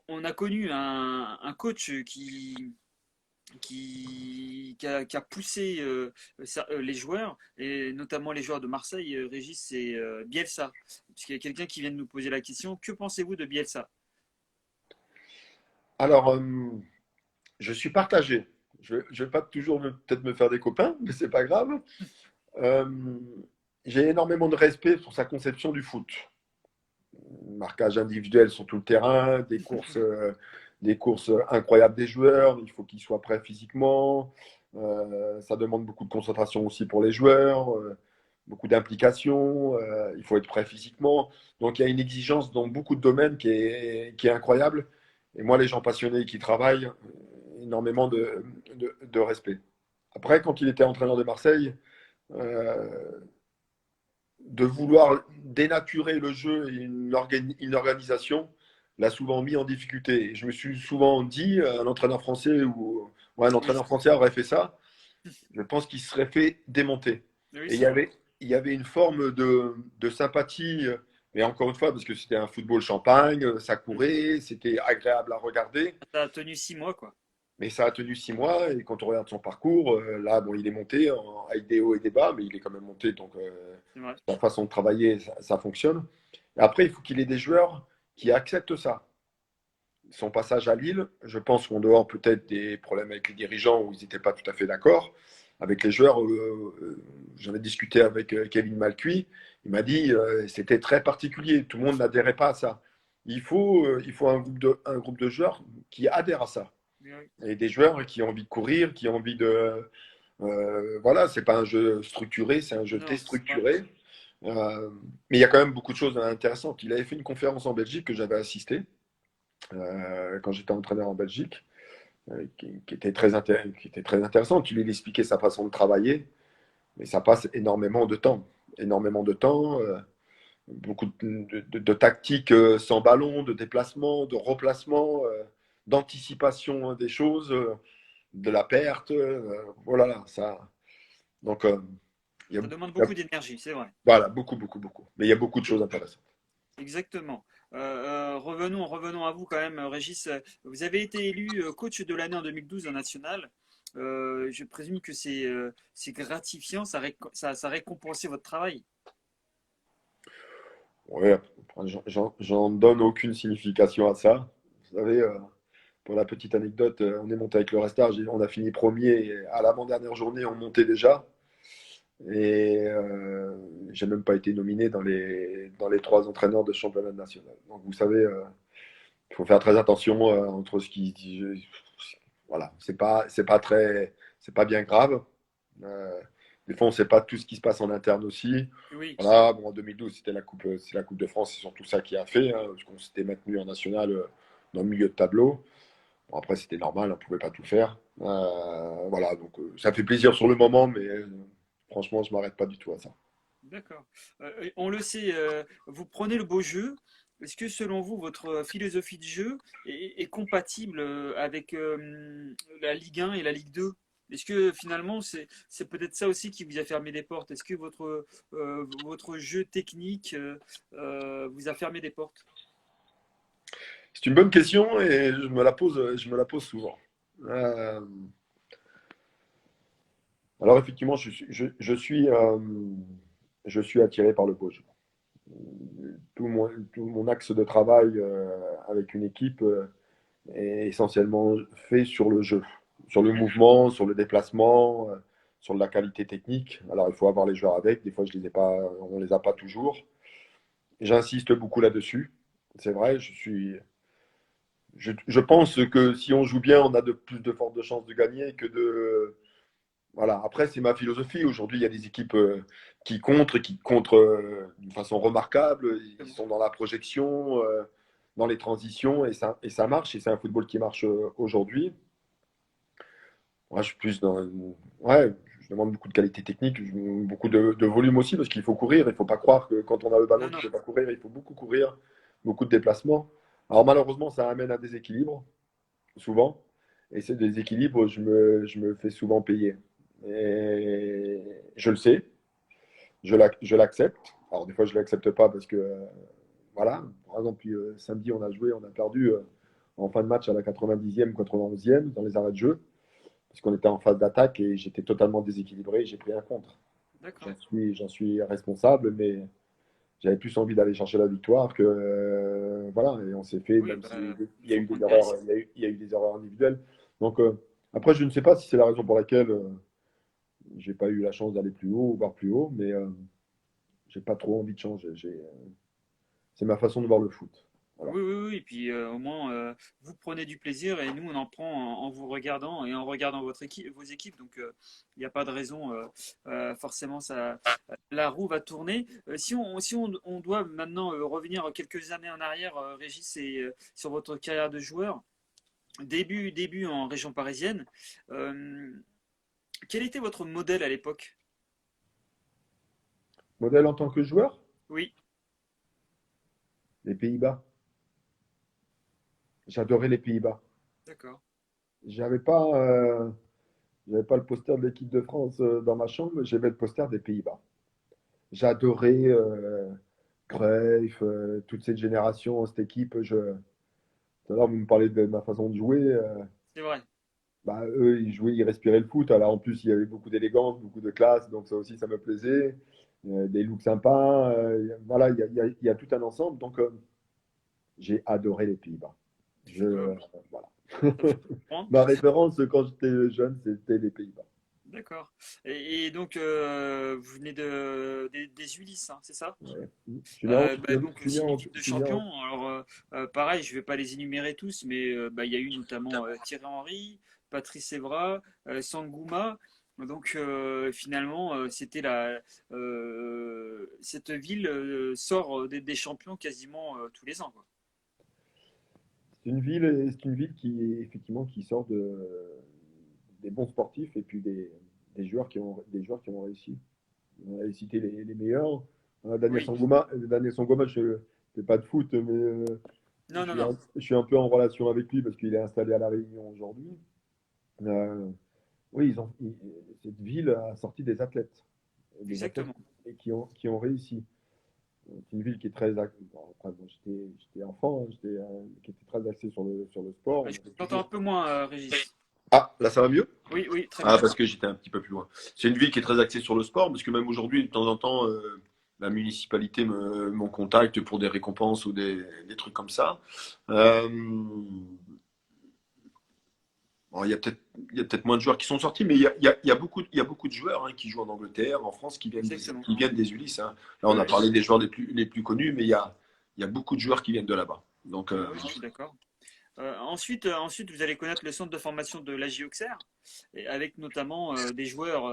A: on a connu un coach qui a poussé les joueurs, et notamment les joueurs de Marseille, Régis, c'est Bielsa. Parce qu'il y a quelqu'un qui vient de nous poser la question, que pensez-vous de Bielsa?
B: Alors, je suis partagé. Je ne vais pas toujours peut-être me faire des copains, mais c'est pas grave. Euh, j'ai énormément de respect pour sa conception du foot. Marquage individuel sur tout le terrain, des courses incroyables des joueurs, il faut qu'ils soient prêts physiquement, ça demande beaucoup de concentration aussi pour les joueurs, beaucoup d'implication, il faut être prêt physiquement. Donc il y a une exigence dans beaucoup de domaines qui est incroyable. Et moi, les gens passionnés qui travaillent, énormément de respect. Après, quand il était entraîneur de Marseille, euh, de vouloir dénaturer le jeu et une organisation l'a souvent mis en difficulté. Et je me suis souvent dit, un entraîneur français ou ouais, un
A: Oui,
B: entraîneur français aurait fait ça, je pense qu'il serait fait démonter.
A: oui,
B: Et
A: c'est vrai.
B: il y avait une forme de sympathie, mais encore une fois, parce que c'était un football champagne, ça courait, c'était agréable à regarder.
A: Ça a tenu 6 mois, quoi.
B: Mais ça a tenu 6 mois et quand on regarde son parcours, là, bon, il est monté avec des hauts et des bas, mais il est quand même monté. Donc,
A: C'est vrai.
B: la façon de travailler, ça fonctionne. Et après, il faut qu'il ait des joueurs qui acceptent ça. Son passage à Lille, je pense qu'en dehors peut-être des problèmes avec les dirigeants où ils n'étaient pas tout à fait d'accord, avec les joueurs, j'en ai discuté avec Kevin Malcuit, il m'a dit c'était très particulier, tout le monde n'adhérait pas à ça. Il faut un groupe de joueurs qui adhèrent à ça.
A: Oui, oui.
B: Et des joueurs qui ont envie de courir, qui ont envie de. Voilà, c'est pas un jeu structuré, c'est un jeu
A: Non, c'est vrai.
B: déstructuré. Mais il y a quand même beaucoup de choses intéressantes. Il avait fait une conférence en Belgique que j'avais assistée quand j'étais entraîneur en Belgique, qui était très intéressante. Il expliquait sa façon de travailler, mais ça passe énormément de temps. Énormément de temps, beaucoup de tactiques sans ballon, de déplacement, de replacement, d'anticipation des choses, de la perte. Voilà, ça. Donc, il y a,
A: Ça demande
B: il y a-
A: beaucoup d'énergie, c'est vrai.
B: voilà, beaucoup, beaucoup, beaucoup. Mais il y a beaucoup de choses intéressantes.
A: Exactement. Revenons à vous quand même, Régis. Vous avez été élu coach de l'année en 2012 en national. Je présume que c'est gratifiant, ça a récompensé votre travail.
B: Ouais, j'en donne aucune signification à ça. Vous savez, pour la petite anecdote, on est monté avec le Restart, on a fini premier et à l'avant-dernière journée, on montait déjà. Et j'ai même pas été nominé dans les 3 entraîneurs de championnat national. Donc vous savez, il faut faire très attention entre ce qui voilà, c'est pas bien grave. Euh, des fois, on ne sait pas tout ce qui se passe en interne aussi.
A: Oui.
B: Voilà, bon, en 2012, c'est la Coupe de France, c'est surtout ça qui a fait, parce qu'on s'était maintenu en national dans le milieu de tableau. Bon, après, c'était normal, on ne pouvait pas tout faire. Voilà, donc ça fait plaisir sur le moment, mais franchement, je ne m'arrête pas du tout à ça.
A: D'accord. On le sait, vous prenez le beau jeu. Est-ce que selon vous, votre philosophie de jeu est compatible avec la Ligue 1 et la Ligue 2? Est-ce que finalement, c'est peut-être ça aussi qui vous a fermé des portes? Est-ce que votre jeu technique vous a fermé des portes?
B: C'est une bonne question et je me la pose souvent. Euh, alors effectivement, je suis attiré par le beau jeu. Tout mon axe de travail avec une équipe est essentiellement fait sur le jeu, sur le mouvement, sur le déplacement, sur la qualité technique. Alors il faut avoir les joueurs avec, des fois on les a pas toujours. J'insiste beaucoup là-dessus. C'est vrai, je pense que si on joue bien, on a de plus de fortes chances de gagner que de. Voilà. Après, c'est ma philosophie. Aujourd'hui, il y a des équipes qui contrent d'une façon remarquable. Ils sont dans la projection, dans les transitions, et ça marche. Et c'est un football qui marche aujourd'hui. Moi, je suis plus dans. Ouais, je demande beaucoup de qualité technique, beaucoup de volume aussi, parce qu'il faut courir. Il ne faut pas croire que quand on a le ballon,
A: Non,
B: qu'il
A: non.
B: ne faut pas courir. Il faut beaucoup courir, beaucoup de déplacements. Alors, malheureusement, ça amène à des équilibres, souvent. Et ces déséquilibres, je me fais souvent payer. Et je le sais, je l'accepte. Alors, des fois, je ne l'accepte pas parce que, voilà, par exemple, puis, samedi, on a joué, on a perdu en fin de match à la 90e, 91e, dans les arrêts de jeu, parce qu'on était en phase d'attaque et j'étais totalement déséquilibré, j'ai pris un contre.
A: D'accord.
B: J'en suis responsable, mais j'avais plus envie d'aller chercher la victoire que voilà, et on s'est fait,
A: Oui,
B: même
A: bah,
B: s'il
A: il
B: y a
A: faut
B: eu des
A: prendre des
B: erreurs,
A: risques.
B: il y a eu des erreurs individuelles. Donc après, je ne sais pas si c'est la raison pour laquelle j'ai pas eu la chance d'aller plus haut, voire plus haut, mais j'ai pas trop envie de changer. C'est ma façon de voir le foot. Voilà.
A: Oui, oui, oui. Et puis au moins, vous prenez du plaisir et nous, on en prend en vous regardant et en regardant vos équipes. Donc, il n'y a pas de raison. Forcément, la roue va tourner. Si on doit maintenant revenir quelques années en arrière, Régis, et sur votre carrière de joueur, début en région parisienne, euh, quel était votre modèle à l'époque?
B: Modèle en tant que joueur,
A: Oui,
B: les Pays-Bas. J'adorais les Pays-Bas.
A: d'accord.
B: J'avais pas, j'avais pas le poster de l'équipe de France dans ma chambre, j'avais le poster des Pays-Bas. J'adorais Cruyff, toute cette génération, cette équipe. Tout à l'heure, vous me parlez de ma façon de jouer.
A: C'est vrai.
B: Bah, eux, ils jouaient, ils respiraient le foot. Alors en plus, il y avait beaucoup d'élégance, beaucoup de classe, donc ça aussi, ça me plaisait. Des looks sympas. Voilà, il y a tout un ensemble. Donc j'ai adoré les Pays-Bas.
A: Euh,
B: Voilà.
A: Ça peut se comprendre.
B: Ma référence quand j'étais jeune, c'était les Pays-Bas.
A: D'accord. Et donc, vous venez des Ulysses, hein, c'est ça?
B: Ouais. Je suis né en,
A: Bah, donc,
B: je suis né
A: c'est une
B: en-
A: équipe de
B: je suis né
A: champions.
B: en-
A: Alors, pareil, je ne vais pas les énumérer tous, mais bah, il y a eu notamment Thierry Henry, Patrice Evra, Sangouma. Donc, finalement, cette ville sort des champions quasiment tous les ans, quoi.
B: C'est une ville qui, effectivement, qui sort des bons sportifs et puis des joueurs qui ont réussi. On a cité les meilleurs.
A: Oui.
B: Daniel Sangoma, je ne fais pas de foot, mais
A: Non, non, non.
B: je suis un peu en relation avec lui parce qu'il est installé à La Réunion aujourd'hui. Euh, oui, cette ville a sorti des athlètes
A: Exactement.
B: et qui ont réussi. C'est une ville qui est très. Bon, après, bon, j'étais enfant, hein, qui était très axée sur le sport. On
A: Je
B: avait
A: t'entends un
B: toujours.
A: peu moins, Régis.
B: Ah, là ça va mieux?
A: Oui, oui, très
B: Ah,
A: bien.
B: parce que j'étais un petit peu plus loin. C'est une ville qui est très axée sur le sport, parce que même aujourd'hui, de temps en temps, la municipalité m'en contacte pour des récompenses ou des trucs comme ça. Euh, bon, il y a peut-être moins de joueurs qui sont sortis, mais il y a beaucoup de joueurs, hein, qui jouent en Angleterre, en France,
A: Exactement.
B: qui viennent des Ulysses, hein. Là, on a
A: Ouais,
B: parlé des joueurs les plus connus, mais il y a beaucoup de joueurs qui viennent de là-bas. Donc,
A: ouais, je suis d'accord. Ensuite, vous allez connaître le centre de formation de l'AJ Auxerre, avec notamment des joueurs,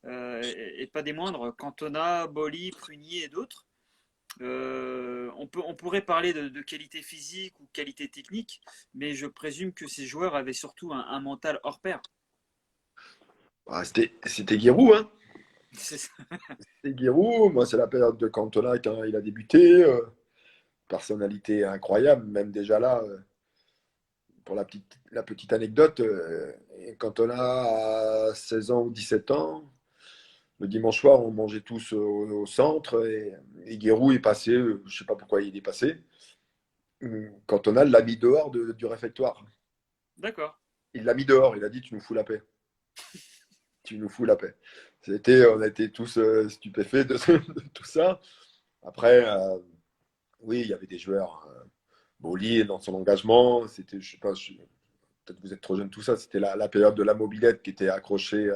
A: et pas des moindres, Cantona, Boli, Prunier et d'autres. On pourrait parler de qualité physique ou qualité technique, mais je présume que ces joueurs avaient surtout un mental hors pair.
B: c'était Giroud, hein.
A: C'est ça.
B: C'était Giroud. Moi, c'est la période de Cantona quand il a débuté. Personnalité incroyable, même déjà là. Pour la petite anecdote, quand on a 16 ans ou 17 ans, le dimanche soir, on mangeait tous au centre et Guérou est passé, je ne sais pas pourquoi il est passé. Quand on l'a mis dehors du réfectoire.
A: D'accord.
B: Il l'a mis dehors, il a dit: tu nous fous la paix. Tu nous fous la paix. On a été tous stupéfaits de tout ça. Après, oui, il y avait des joueurs. Boli dans son engagement, c'était, je sais pas, peut-être vous êtes trop jeune tout ça, c'était la période de la mobilette qui était accrochée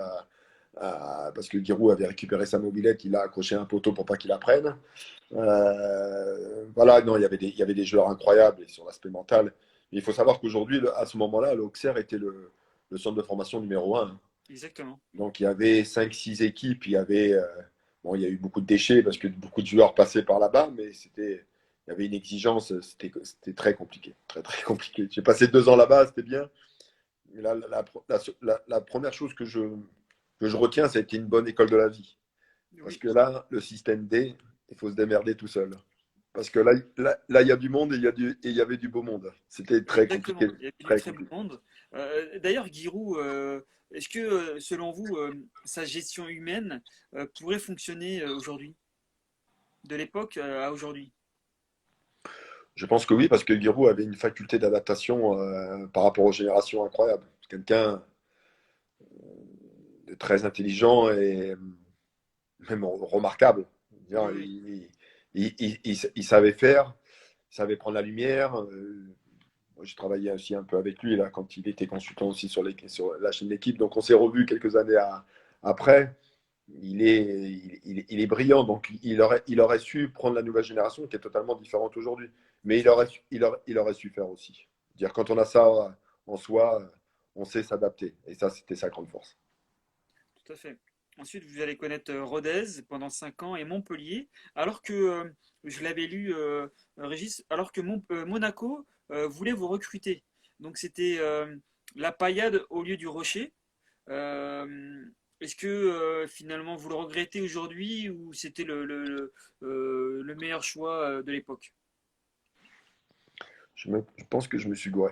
B: parce que Giroud avait récupéré sa mobilette, il a accroché un poteau pour pas qu'il la prenne. Voilà, non, il y avait des joueurs incroyables sur l'aspect mental. Mais il faut savoir qu'aujourd'hui, à ce moment-là, l'Auxerre était le centre de formation numéro un.
A: Exactement.
B: Donc il y avait cinq six équipes, bon, il y a eu beaucoup de déchets parce que beaucoup de joueurs passaient par là-bas, mais il y avait une exigence, c'était très compliqué, très très compliqué. J'ai passé 2 ans là-bas, c'était bien. Mais là, la première chose que je retiens, c'était une bonne école de la vie. Parce
A: Oui,
B: que là, le système D, il faut se démerder tout seul. Parce que là, il y a du monde et il y avait du beau monde. C'était très compliqué.
A: exactement. Il y avait du
B: Très
A: très beau
B: compliqué.
A: monde. D'ailleurs, Giroud, est-ce que, selon vous, sa gestion humaine pourrait fonctionner aujourd'hui, de l'époque à aujourd'hui?
B: Je pense que oui, parce que Giroud avait une faculté d'adaptation par rapport aux générations incroyable. Quelqu'un de très intelligent et même remarquable.
A: Oui, oui.
B: Il savait faire, il savait prendre la lumière. Moi, j'ai travaillé aussi un peu avec lui là, quand il était consultant aussi sur la chaîne d'équipe. Donc on s'est revus quelques années après. Il est brillant, donc il aurait su prendre la nouvelle génération qui est totalement différente aujourd'hui. Mais il aurait su faire aussi. Dire quand on a ça en soi, on sait s'adapter. Et ça, c'était sa grande force.
A: Tout à fait. Ensuite, vous allez connaître Rodez pendant 5 ans et Montpellier, alors que, je l'avais lu, Régis, alors que Monaco voulait vous recruter. Donc c'était la paillade au lieu du rocher. Euh, Est-ce que finalement vous le regrettez aujourd'hui ou c'était le meilleur choix de l'époque?
B: Je pense que je me suis gouré.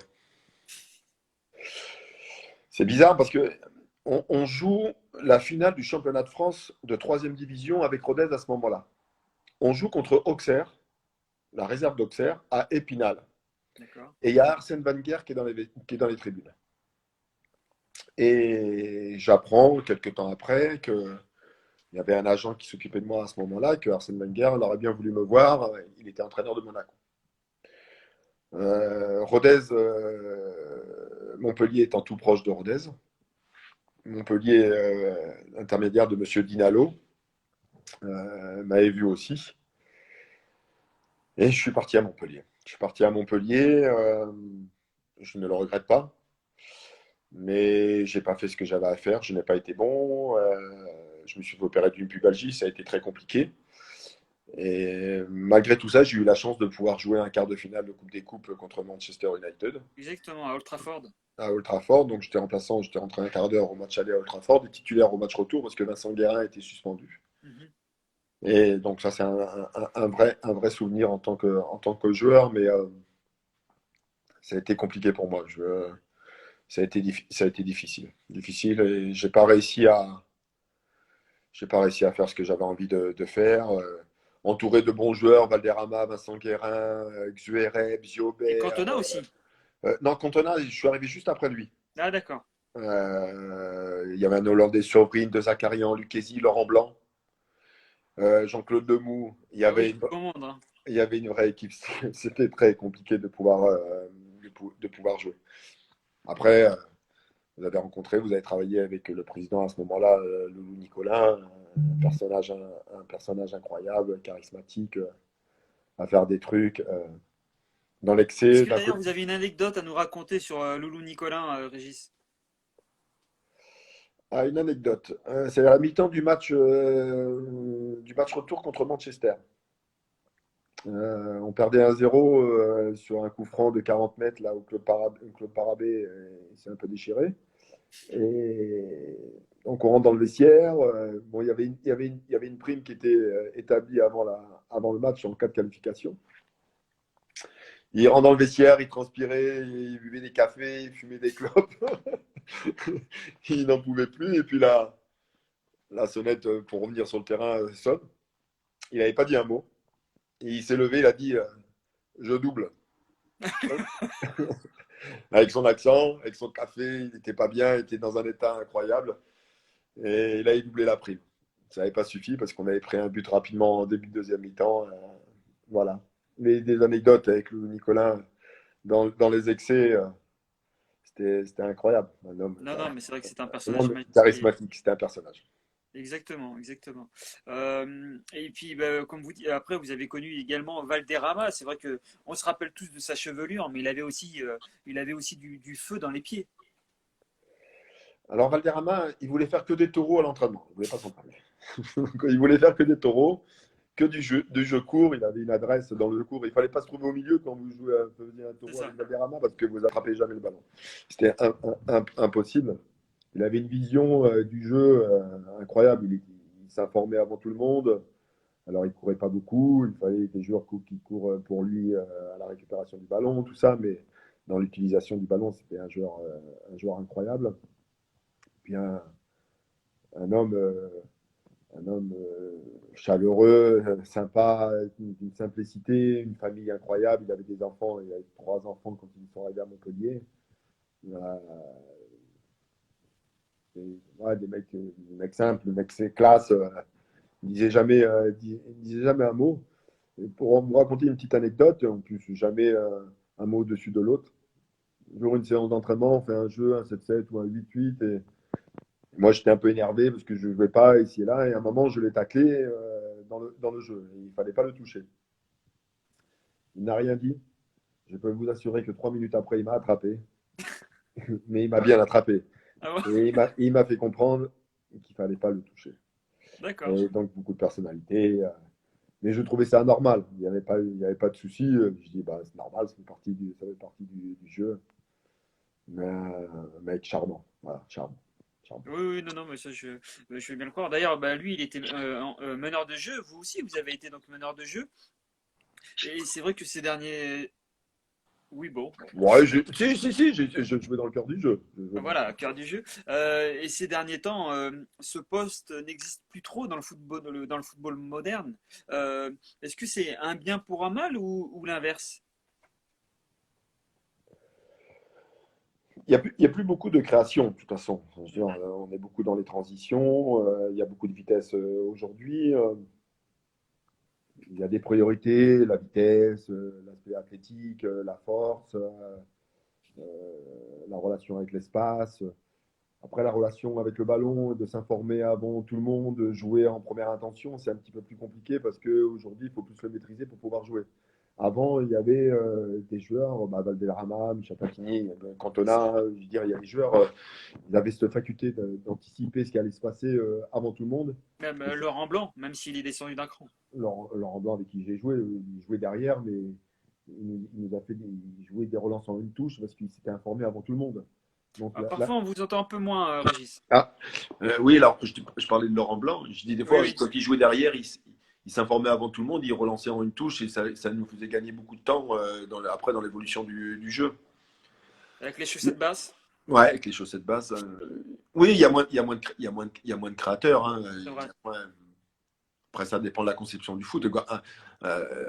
B: C'est bizarre parce que on joue la finale du championnat de France de troisième division avec Rodez à ce moment-là. On joue contre Auxerre, la réserve d'Auxerre, à Épinal.
A: D'accord.
B: Et il y a Arsène Wenger qui est dans les tribunes. Et j'apprends quelques temps après qu'il y avait un agent qui s'occupait de moi à ce moment-là, que Arsène Wenger aurait bien voulu me voir. Il était entraîneur de Monaco. Rodez, Montpellier étant tout proche de Rodez. Montpellier, intermédiaire de Monsieur Dinalo, m'avait vu aussi. Et je suis parti à Montpellier. Je suis parti à Montpellier. Je ne le regrette pas. Mais j'ai pas fait ce que j'avais à faire. Je n'ai pas été bon. Je me suis fait opérer d'une pubalgie. Ça a été très compliqué. Et malgré tout ça, j'ai eu la chance de pouvoir jouer un quart de finale de Coupe des Coupes contre Manchester United
A: Exactement, à Old Trafford.
B: à Old Trafford. Donc j'étais remplaçant, j'étais rentré un quart d'heure au match aller à Old Trafford et titulaire au match retour parce que Vincent Guérin était suspendu.
A: Mhm.
B: Et donc ça, c'est un vrai souvenir en tant que joueur, mais ça a été compliqué pour moi. Ça a été difficile. Difficile et j'ai pas réussi à faire ce que j'avais envie de faire. Entouré de bons joueurs, Valderrama, Vincent Guérin, Xuereb,
A: Et
B: Ziobert.
A: Cantona aussi.
B: Non, Cantona, je suis arrivé juste après lui.
A: Ah d'accord.
B: Il y avait un Hollandais Sovrine, De Zakarian, Lucchesi, Laurent Blanc. Jean-Claude Demoux,
A: Ah oui, commande, hein.
B: il y avait une vraie équipe. C'était très compliqué de pouvoir jouer. Après, vous avez rencontré, vous avez travaillé avec le président à ce moment-là, Loulou Nicolin, un personnage incroyable, charismatique, à faire des trucs dans
A: Est-ce
B: l'excès
A: que
B: d'un
A: d'ailleurs
B: côté.
A: vous avez une anecdote à nous raconter sur Loulou Nicolin, Régis?
B: Ah, une anecdote. C'est à la mi-temps du match retour contre Manchester. On perdait 1-0 sur un coup franc de 40 mètres, là où Claude Parabé s'est un peu déchiré. Et donc on rentre dans le vestiaire. Bon, il y avait une prime qui était établie avant le match en cas de qualification. Il rentre dans le vestiaire, il transpirait, il buvait des cafés, il fumait des clopes. Il n'en pouvait plus. Et puis là, la sonnette pour revenir sur le terrain sonne. Il n'avait pas dit un mot. Et il s'est levé, il a dit je double. Avec son accent, avec son café, il n'était pas bien, il était dans un état incroyable. Et là, il doublait la prime. Ça n'avait pas suffi parce qu'on avait pris un but rapidement en début de deuxième mi-temps. Voilà. Mais des anecdotes avec le Nicolas dans les excès, c'était incroyable.
A: Non, non, mais c'est vrai que c'est un
B: Un
A: personnage
B: homme
A: magnifique.
B: charismatique, c'était un personnage.
A: Exactement, exactement. Et puis, bah, comme vous dites, après, vous avez connu également Valderrama. C'est vrai que on se rappelle tous de sa chevelure, mais il avait aussi du feu dans les pieds.
B: Alors Valderrama, il voulait faire que des taureaux à l'entraînement. Il voulait pas s'en parler. Il voulait faire que des taureaux, que du jeu court. Il avait une adresse dans le court. Il fallait pas se trouver au milieu quand vous jouez un
A: C'est
B: taureau
A: ça.
B: avec Valderrama parce que vous attrapez jamais le ballon. C'était impossible. Il avait une vision du jeu incroyable. Il s'informait avant tout le monde. Alors il courait pas beaucoup. Il fallait des joueurs qui courent pour lui à la récupération du ballon, tout ça. Mais dans l'utilisation du ballon, c'était un joueur incroyable. Puis un homme, un homme chaleureux, sympa, d'une simplicité, une famille incroyable. Il avait des enfants, il avait 3 enfants quand ils sont arrivés à Montpellier. Euh, ouais, des mecs simples, des mecs c'est classe. Il disait jamais un mot. Et pour vous raconter une petite anecdote, en plus jamais un mot au-dessus de l'autre. Un jour, une séance d'entraînement, on fait un jeu, un 7-7 ou un 8-8, et moi, j'étais un peu énervé parce que je ne jouais pas ici et là. Et à un moment, je l'ai taclé dans le jeu. Et il ne fallait pas le toucher. Il n'a rien dit. Je peux vous assurer que 3 minutes après, il m'a attrapé. Mais il m'a bien attrapé.
A: Ah bon?
B: Et il m'a fait comprendre qu'il ne fallait pas le toucher.
A: D'accord.
B: Et donc, beaucoup de personnalité. Mais je trouvais ça normal. Il y avait pas de souci. Je dis, bah, c'est normal, ça fait partie du jeu. Mais un mec charmant. Voilà, charmant. Charmant.
A: Oui, oui, non, non, mais ça, je vais bien le croire. D'ailleurs, bah, lui, il était meneur de jeu. Vous aussi, vous avez été donc meneur de jeu. Et c'est vrai que ces derniers. Oui, bon.
B: Ouais, si, je jouais dans le cœur du jeu. Je jouais dans le
A: Voilà, cœur du jeu. Et ces derniers temps, ce poste n'existe plus trop dans le football moderne. Est-ce que c'est un bien pour un mal ou l'inverse?
B: Il y a plus beaucoup de création, de toute façon. Je veux dire, on est beaucoup dans les transitions, il y a beaucoup de vitesse aujourd'hui. Il y a des priorités, la vitesse, l'aspect athlétique, la force, la relation avec l'espace. Après, la relation avec le ballon, de s'informer avant tout le monde, jouer en première intention, c'est un petit peu plus compliqué parce qu'aujourd'hui, il faut plus le maîtriser pour pouvoir jouer. Avant, il y avait des joueurs, bah, Valderrama, Michel Platini, Cantona, je veux dire, il y a des joueurs, ils avaient cette faculté d'anticiper ce qui allait se passer avant tout le monde.
A: Même Laurent Blanc, même s'il est descendu d'un cran.
B: Laurent Blanc, avec qui j'ai joué, il jouait derrière, mais il nous a fait il jouait des relances en une touche parce qu'il s'était informé avant tout le monde. Donc
A: Ah, parfois, on vous entend un peu moins, Régis.
B: Ah, oui, alors je parlais de Laurent Blanc. Je dis des
A: Oui,
B: fois,
A: oui.
B: quand il jouait derrière, il s'informait avant tout le monde, il relançait en une touche et ça nous faisait gagner beaucoup de temps après dans l'évolution du jeu.
A: Avec les chaussettes basses.
B: Ouais, avec les chaussettes basses. Oui, il y a moins de créateurs. Hein,
A: C'est vrai.
B: après, ça dépend de la conception du foot.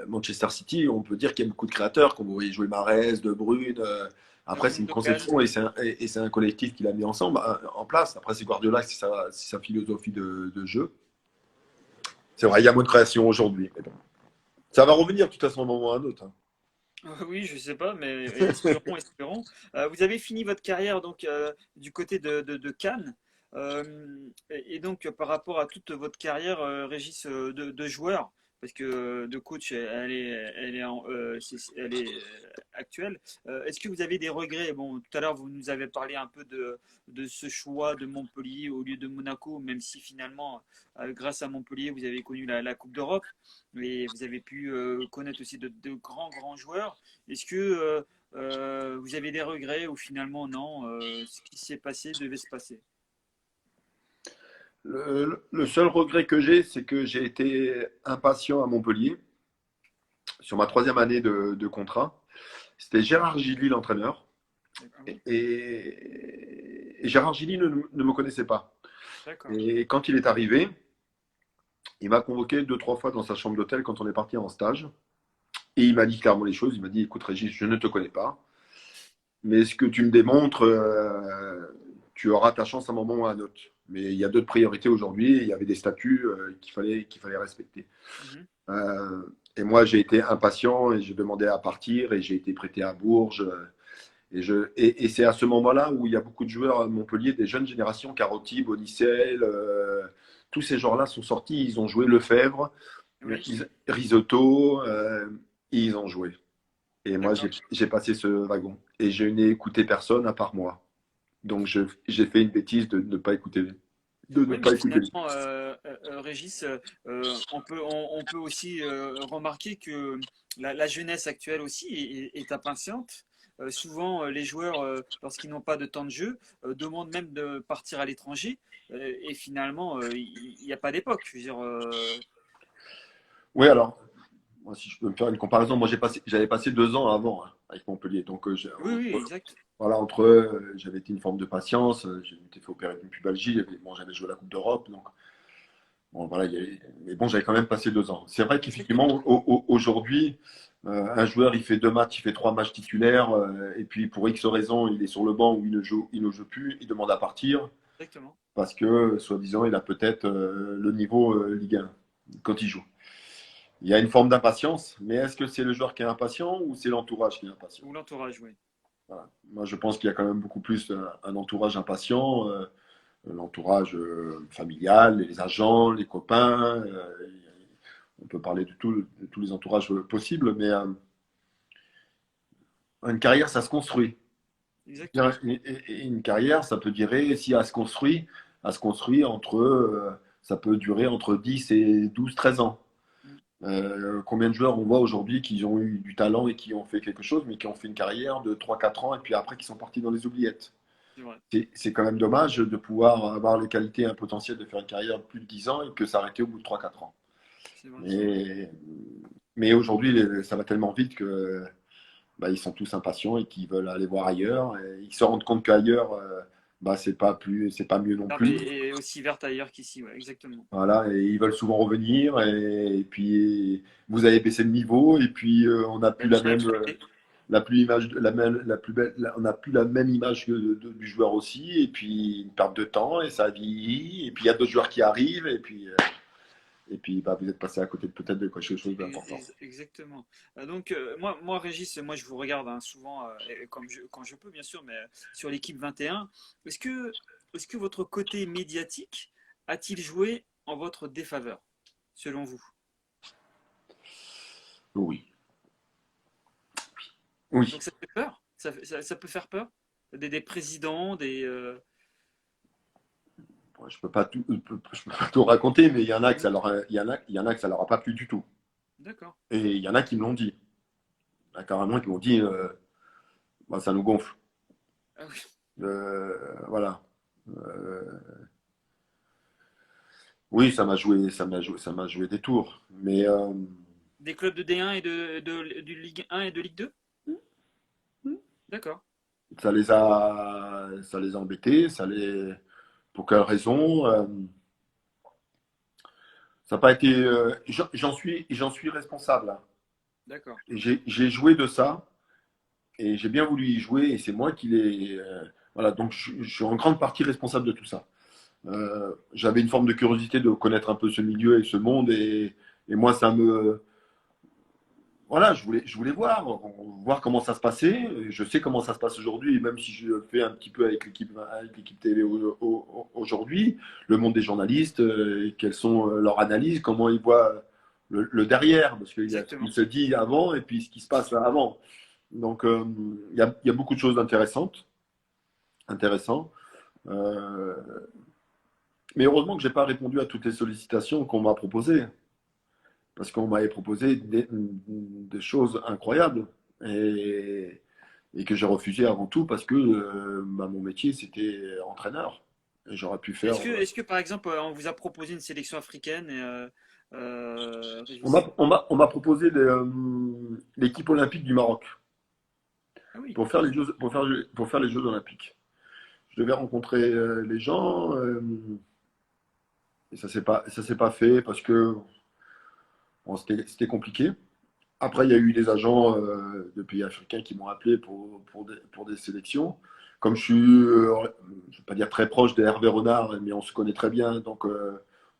B: Manchester City, on peut dire qu'il y a beaucoup de créateurs, comme vous voyez jouer Mahrez, De Bruyne. Après, c'est une
A: Gundogan.
B: conception et c'est un collectif qui l'a mis ensemble, en place. Après, c'est Guardiola, c'est sa philosophie de jeu. C'est vrai, il y a moins de création aujourd'hui. Mais bon. Ça va revenir de toute façon à un moment ou à un autre, hein.
A: Oui, je sais pas, mais espérons, espérons. Vous avez fini votre carrière donc du côté de Cannes. Et donc par rapport à toute votre carrière, Régis, de joueur, parce que de coach, elle est actuelle. Est-ce que vous avez des regrets? Bon, tout à l'heure vous nous avez parlé un peu de ce choix de Montpellier au lieu de Monaco, même si finalement, grâce à Montpellier, vous avez connu la Coupe d'Europe, mais vous avez pu connaître aussi de grands grands joueurs. Est-ce que vous avez des regrets ou finalement non, ce qui s'est passé devait se passer?
B: Le seul regret que j'ai, c'est que j'ai été impatient à Montpellier sur ma troisième année de contrat. C'était Gérard Gilly, l'entraîneur.
A: Ah oui,
B: Et Gérard Gilly ne me connaissait pas.
A: d'accord.
B: Et quand il est arrivé, il m'a convoqué deux, trois fois dans sa chambre d'hôtel quand on est parti en stage. Et il m'a dit clairement les choses. Il m'a dit, écoute Régis, je ne te connais pas. Mais ce que tu me démontres, tu auras ta chance à un moment ou à un autre. Mais il y a d'autres priorités aujourd'hui. Il y avait des statuts qu'il fallait respecter.
A: Mhm.
B: Euh, et moi, j'ai été impatient et j'ai demandé à partir et j'ai été prêté à Bourges. Et c'est à ce moment-là où il y a beaucoup de joueurs à Montpellier, des jeunes générations, Carotti, Bonicel, tous ces joueurs-là sont sortis. Ils ont joué Lefebvre,
A: Oui,
B: Risotto, ils ont joué. Et moi,
A: d'accord.
B: j'ai passé ce wagon. Et je n'ai écouté personne à part moi. Donc, j'ai fait une bêtise de ne
A: Oui, mais
B: pas écouter.
A: finalement, Régis, on peut aussi remarquer que la jeunesse actuelle aussi est impatiente. Souvent, les joueurs, lorsqu'ils n'ont pas de temps de jeu, demandent même de partir à l'étranger. Et finalement, il n'y a pas d'époque. Je veux dire,
B: Oui, alors, moi, si je peux me faire une comparaison, moi, j'avais passé 2 ans avant, hein, avec Montpellier. Donc,
A: oui, oui, exact.
B: voilà, j'avais été une forme de patience. Je m'étais fait opérer d'une pubalgie. Bon, j'avais joué la Coupe d'Europe. Donc, bon, voilà, mais bon, j'avais quand même passé 2 ans. C'est vrai
A: Exactement.
B: qu'effectivement, aujourd'hui, un joueur, il fait 2 matchs, il fait 3 matchs titulaires, et puis pour X raisons, il est sur le banc ou il ne joue plus, il demande à partir
A: Exactement.
B: parce que, soi-disant, il a peut-être le niveau Ligue 1 quand il joue. Il y a une forme d'impatience, mais est-ce que c'est le joueur qui est impatient ou c'est l'entourage qui est impatient?
A: Ou l'entourage, oui.
B: Voilà. Moi, je pense qu'il y a quand même beaucoup plus un entourage impatient, l'entourage familial, les agents, les copains. On peut parler de tous les entourages possibles, mais une carrière, ça se construit.
A: Exactement.
B: Et une carrière, ça peut durer, si elle se construit ça peut durer entre 10 et 12, 13 ans.
A: Mm.
B: Combien de joueurs on voit aujourd'hui qui ont eu du talent et qui ont fait quelque chose, mais qui ont fait une carrière de 3, 4 ans et puis après qui sont partis dans les oubliettes.
A: C'est vrai.
B: C'est quand même dommage de pouvoir avoir les qualités et un potentiel de faire une carrière de plus de 10 ans et que s'arrêter au bout de 3, 4 ans.
A: C'est vrai, c'est vrai.
B: Mais, mais aujourd'hui, ça va tellement vite que bah, ils sont tous impatients et qu'ils veulent aller voir ailleurs. Et ils se rendent compte qu'ailleurs, bah, c'est pas mieux non
A: L'herbe
B: plus.
A: est aussi verte ailleurs qu'ici, ouais, exactement.
B: Voilà, et ils veulent souvent revenir. Et puis, vous avez baissé le niveau. Et puis, on n'a
A: La
B: plus la
A: machine à
B: même,
A: craquer.
B: la plus image, la plus belle, on n'a plus la même image du joueur aussi. Et puis, une perte de temps. Et ça vieillit. Et puis, il y a d'autres joueurs qui arrivent. Et puis, bah, vous êtes passé à côté de peut-être de quelque chose d'important.
A: Exactement. Donc, moi, Régis, moi, je vous regarde hein, souvent, et quand je peux, bien sûr, mais sur l'équipe 21. Est-ce que, est-ce que votre côté médiatique a-t-il joué en votre défaveur, selon vous?
B: Oui. Oui.
A: Donc, ça fait peur? Ça peut faire peur? Des présidents, des.
B: Bon, je peux pas tout raconter, mais il y en a que
A: Mhm.
B: ça leur a, il y en a que ça leur a pas plu du tout.
A: D'accord.
B: Et il y en a qui me l'ont dit. Il y en a carrément qui m'ont dit, bah, ça nous gonfle.
A: Ah oui.
B: Voilà. Euh, oui, ça m'a joué des tours. Mais
A: Des clubs de D1 et du Ligue 1 et de Ligue 2? D'accord.
B: ça les a embêtés. Pour quelle raison? Ça n'a pas été. J'en suis responsable, hein.
A: D'accord.
B: J'ai joué de ça. Et j'ai bien voulu y jouer et c'est moi qui l'ai. Voilà, donc je suis en grande partie responsable de tout ça. J'avais une forme de curiosité de connaître un peu ce milieu et ce monde. Et moi, ça me, voilà, je voulais voir comment ça se passait. Je sais comment ça se passe aujourd'hui, même si je le fais un petit peu avec l'équipe télé aujourd'hui, le monde des journalistes, et quelles sont leurs analyses, comment ils voient le derrière, parce qu'il y a ce qui
A: Exactement.
B: se dit avant et puis ce qui se passe avant. Donc, il y a beaucoup de choses intéressantes. Euh, mais heureusement que j'ai pas répondu à toutes les sollicitations qu'on m'a proposées. Parce qu'on m'avait proposé des choses incroyables et que j'ai refusé avant tout parce que bah, mon métier c'était entraîneur. Et j'aurais pu faire.
A: Est-ce que par exemple, on vous a proposé une sélection africaine
B: On
A: Régis?
B: m'a on m'a- on m'a proposé l'équipe olympique du Maroc
A: Ah oui.
B: pour faire les Jeux, pour faire les Jeux olympiques. Je devais rencontrer les gens et ça s'est pas fait parce que bon, c'était compliqué. Après, il y a eu des agents de pays africains qui m'ont appelé pour des sélections. Comme je suis, je ne vais pas dire très proche des Hervé Renard, mais on se connaît très bien, donc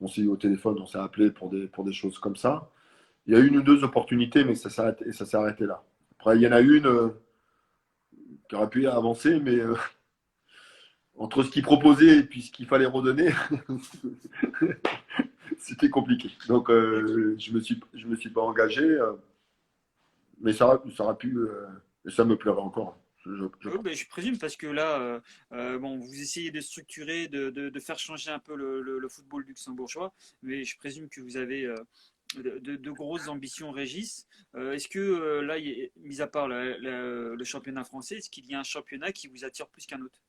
B: on s'est eu au téléphone, on s'est appelé pour des choses comme ça. Il y a eu une ou deux opportunités, mais ça s'est arrêté là. Après, il y en a une qui aurait pu avancer, mais entre ce qu'ils proposaient et puis ce qu'il fallait redonner, c'était compliqué. Donc,
A: Ok.
B: je me suis pas engagé, mais ça aurait pu, et ça me plairait encore. Je
A: Oui,
B: pense.
A: ben, je présume parce que là, bon, vous essayez de structurer, de faire changer un peu le football luxembourgeois, mais je présume que vous avez de grosses ambitions, Régis. Est-ce que là, mis à part le championnat français, est-ce qu'il y a un championnat qui vous attire plus qu'un autre?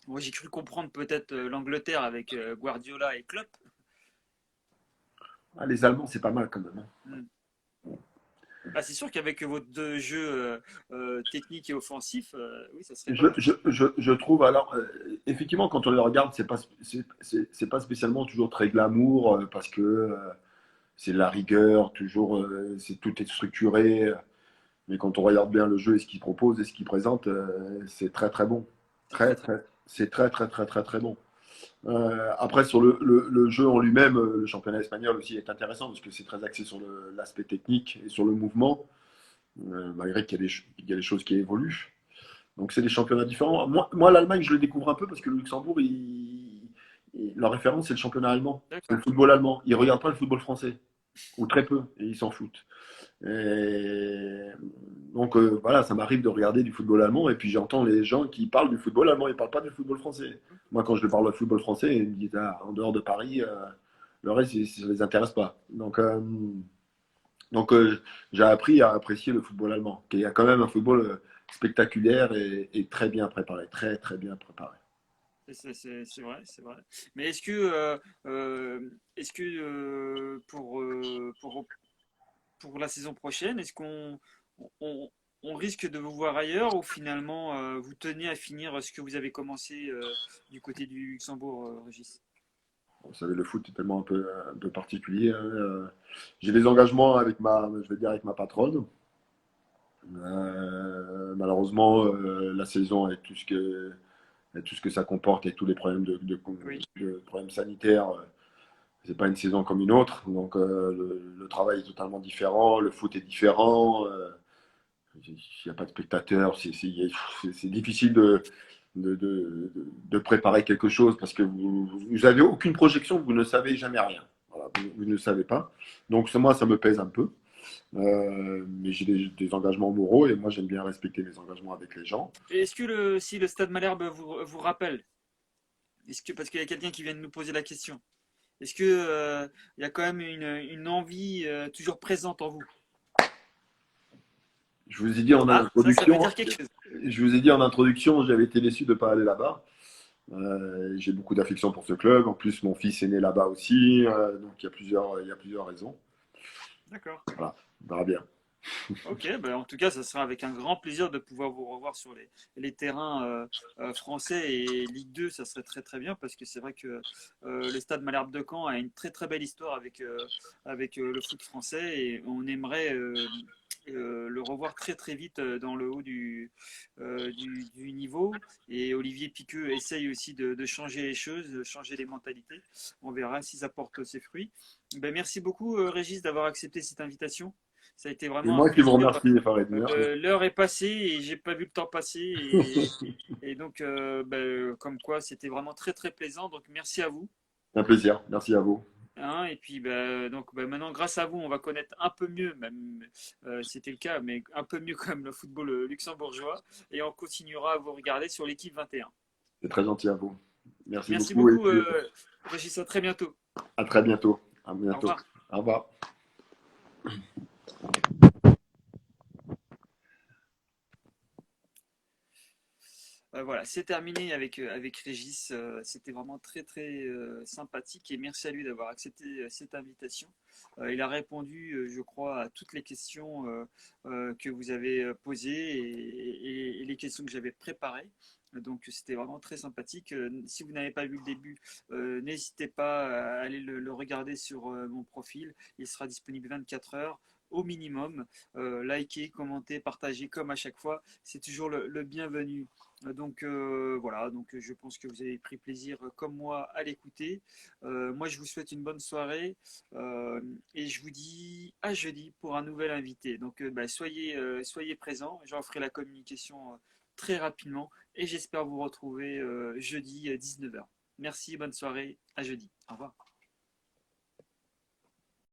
A: Moi, j'ai cru comprendre peut-être l'Angleterre avec Guardiola et Klopp.
B: Ah, les Allemands, c'est pas mal quand même, hein.
A: Hmm. Ah, c'est sûr qu'avec votre jeu technique et offensif, oui, ça serait pas
B: Je,
A: mal.
B: je, je trouve, alors, effectivement, quand on le regarde, c'est pas spécialement toujours très glamour parce que c'est la rigueur, toujours, tout est structuré. Mais quand on regarde bien le jeu et ce qu'il propose et ce qu'il présente, c'est très très bon.
A: C'est très très bon.
B: C'est très très très très très bon. Après, sur le jeu en lui-même, le championnat espagnol aussi est intéressant parce que c'est très axé sur l'aspect technique et sur le mouvement, malgré qu'il y a des choses qui évoluent. Donc, c'est des championnats différents. Moi, l'Allemagne, je le découvre un peu parce que le Luxembourg, leur référence, c'est le championnat allemand. C'est le
A: D'accord.
B: football allemand. Ils ne regardent pas le football français, ou très peu, et ils s'en foutent. Et donc, voilà, ça m'arrive de regarder du football allemand et puis j'entends les gens qui parlent du football allemand, ils ne parlent pas du football français. Moi, quand je parle de football français, ils me disent, ah, en dehors de Paris, le reste, ça ne les intéresse pas. Donc, j'ai appris à apprécier le football allemand, qui est quand même un football spectaculaire et très bien préparé, très très bien préparé.
A: C'est vrai, c'est vrai. Mais est-ce que pour la saison prochaine, est-ce on, on risque de vous voir ailleurs ou finalement vous tenez à finir ce que vous avez commencé du côté du Luxembourg, Régis?
B: Vous savez, le foot est tellement un peu particulier, hein. J'ai des engagements je vais dire, avec ma patronne. Malheureusement, la saison et tout ce que ça comporte et tous les problèmes
A: Oui,
B: de problèmes sanitaires, c'est pas une saison comme une autre. Donc le travail est totalement différent, le foot est différent. Il n'y a pas de spectateurs, c'est difficile de préparer quelque chose parce que vous n'avez aucune projection, vous ne savez jamais rien. Voilà, vous ne savez pas. Donc moi, ça me pèse un peu. Mais j'ai des engagements moraux et moi j'aime bien respecter mes engagements avec les gens.
A: et est-ce que si le Stade Malherbe vous rappelle, parce qu'il y a quelqu'un qui vient de nous poser la question, est-ce que il y a quand même une envie toujours présente en vous?
B: Je vous ai dit en
A: Ah, ça veut
B: introduction,
A: dire quelque chose.
B: j'avais été déçu de ne pas aller là-bas. J'ai beaucoup d'affection pour ce club. En plus, mon fils est né là-bas aussi, donc il y a plusieurs raisons.
A: D'accord.
B: Voilà, on verra bien.
A: Ok, ben en tout cas, ça sera avec un grand plaisir de pouvoir vous revoir sur les terrains français et Ligue 2, ça serait très très bien parce que c'est vrai que le Stade Malherbe de Caen a une très très belle histoire avec le foot français et on aimerait le revoir très très vite dans le haut du niveau. Et Olivier Piqueux essaye aussi de changer les choses, de changer les mentalités. On verra si ça porte ses fruits. Ben, merci beaucoup, Régis, d'avoir accepté cette invitation. Ça a été
B: C'est
A: vraiment un
B: moi qui vous
A: plaisir.
B: remercie, Farid.
A: L'heure est passée et j'ai pas vu le temps passer. Et donc, ben, comme quoi, c'était vraiment très très plaisant. Donc, merci à vous.
B: Un plaisir. Merci à vous.
A: Hein, et puis donc, maintenant, grâce à vous, on va connaître un peu mieux, même c'était le cas, mais un peu mieux quand même le football luxembourgeois. Et on continuera à vous regarder sur l'équipe 21.
B: C'est très gentil à vous. Merci
A: Merci
B: beaucoup et
A: beaucoup,
B: puis
A: Régis, à très bientôt.
B: à très bientôt. À
A: Au
B: bientôt.
A: revoir.
B: Au revoir.
A: Voilà, c'est terminé avec Régis. C'était vraiment très très sympathique et merci à lui d'avoir accepté cette invitation. Il a répondu, je crois, à toutes les questions que vous avez posées et les questions que j'avais préparées. Donc c'était vraiment très sympathique. Si vous n'avez pas vu le début, n'hésitez pas à aller le regarder sur mon profil. Il sera disponible 24 heures au minimum. Likez, commentez, partagez comme à chaque fois. C'est toujours le bienvenu. Donc voilà, donc je pense que vous avez pris plaisir comme moi à l'écouter. Moi je vous souhaite une bonne soirée et je vous dis à jeudi pour un nouvel invité. Donc soyez présents, j'en ferai la communication très rapidement et j'espère vous retrouver jeudi 19 heures. Merci, bonne soirée, à jeudi. Au revoir.